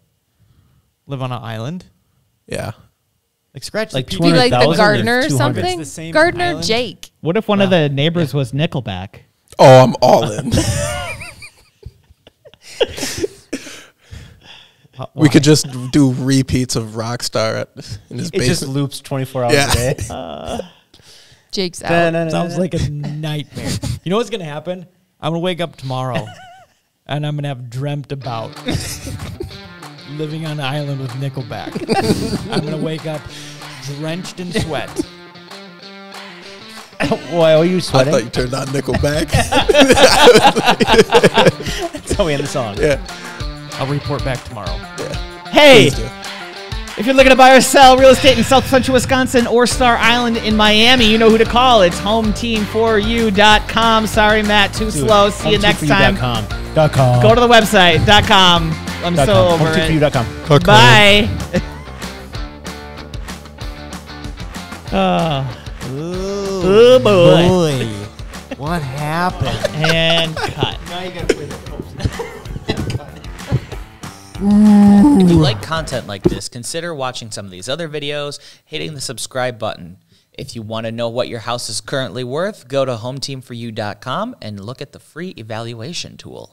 Live on an island. Yeah. Like scratch Like the Be like the 200,000 or gardener or 200? something. It's the same Gardener island? Jake. What if one of the neighbors was Nickelback? Oh, I'm all in. We could just do repeats of Rockstar in his It just basement. loops 24 hours Yeah. a day. Jake's out. Sounds like a nightmare. You know what's gonna happen? I'm gonna wake up tomorrow, and I'm gonna have dreamt about living on an island with Nickelback. I'm gonna wake up drenched in sweat. Why are you I sweating? thought you turned on Nickelback. That's how we end the song. Yeah. I'll report back tomorrow. Hey, Please do. if you're looking to buy or sell real estate in South Central Wisconsin or Star Island in Miami, you know who to call. It's HomeTeam4u.com. Sorry, Matt, too slow. See you next time. HomeTeam4u.com. Go to the website, .com. I'm so over it. HomeTeam4u.com. Bye. Oh boy. What happened? And cut. If you like content like this, consider watching some of these other videos, hitting the subscribe button. If you want to know what your house is currently worth, go to HomeTeam4u.com and look at the free evaluation tool.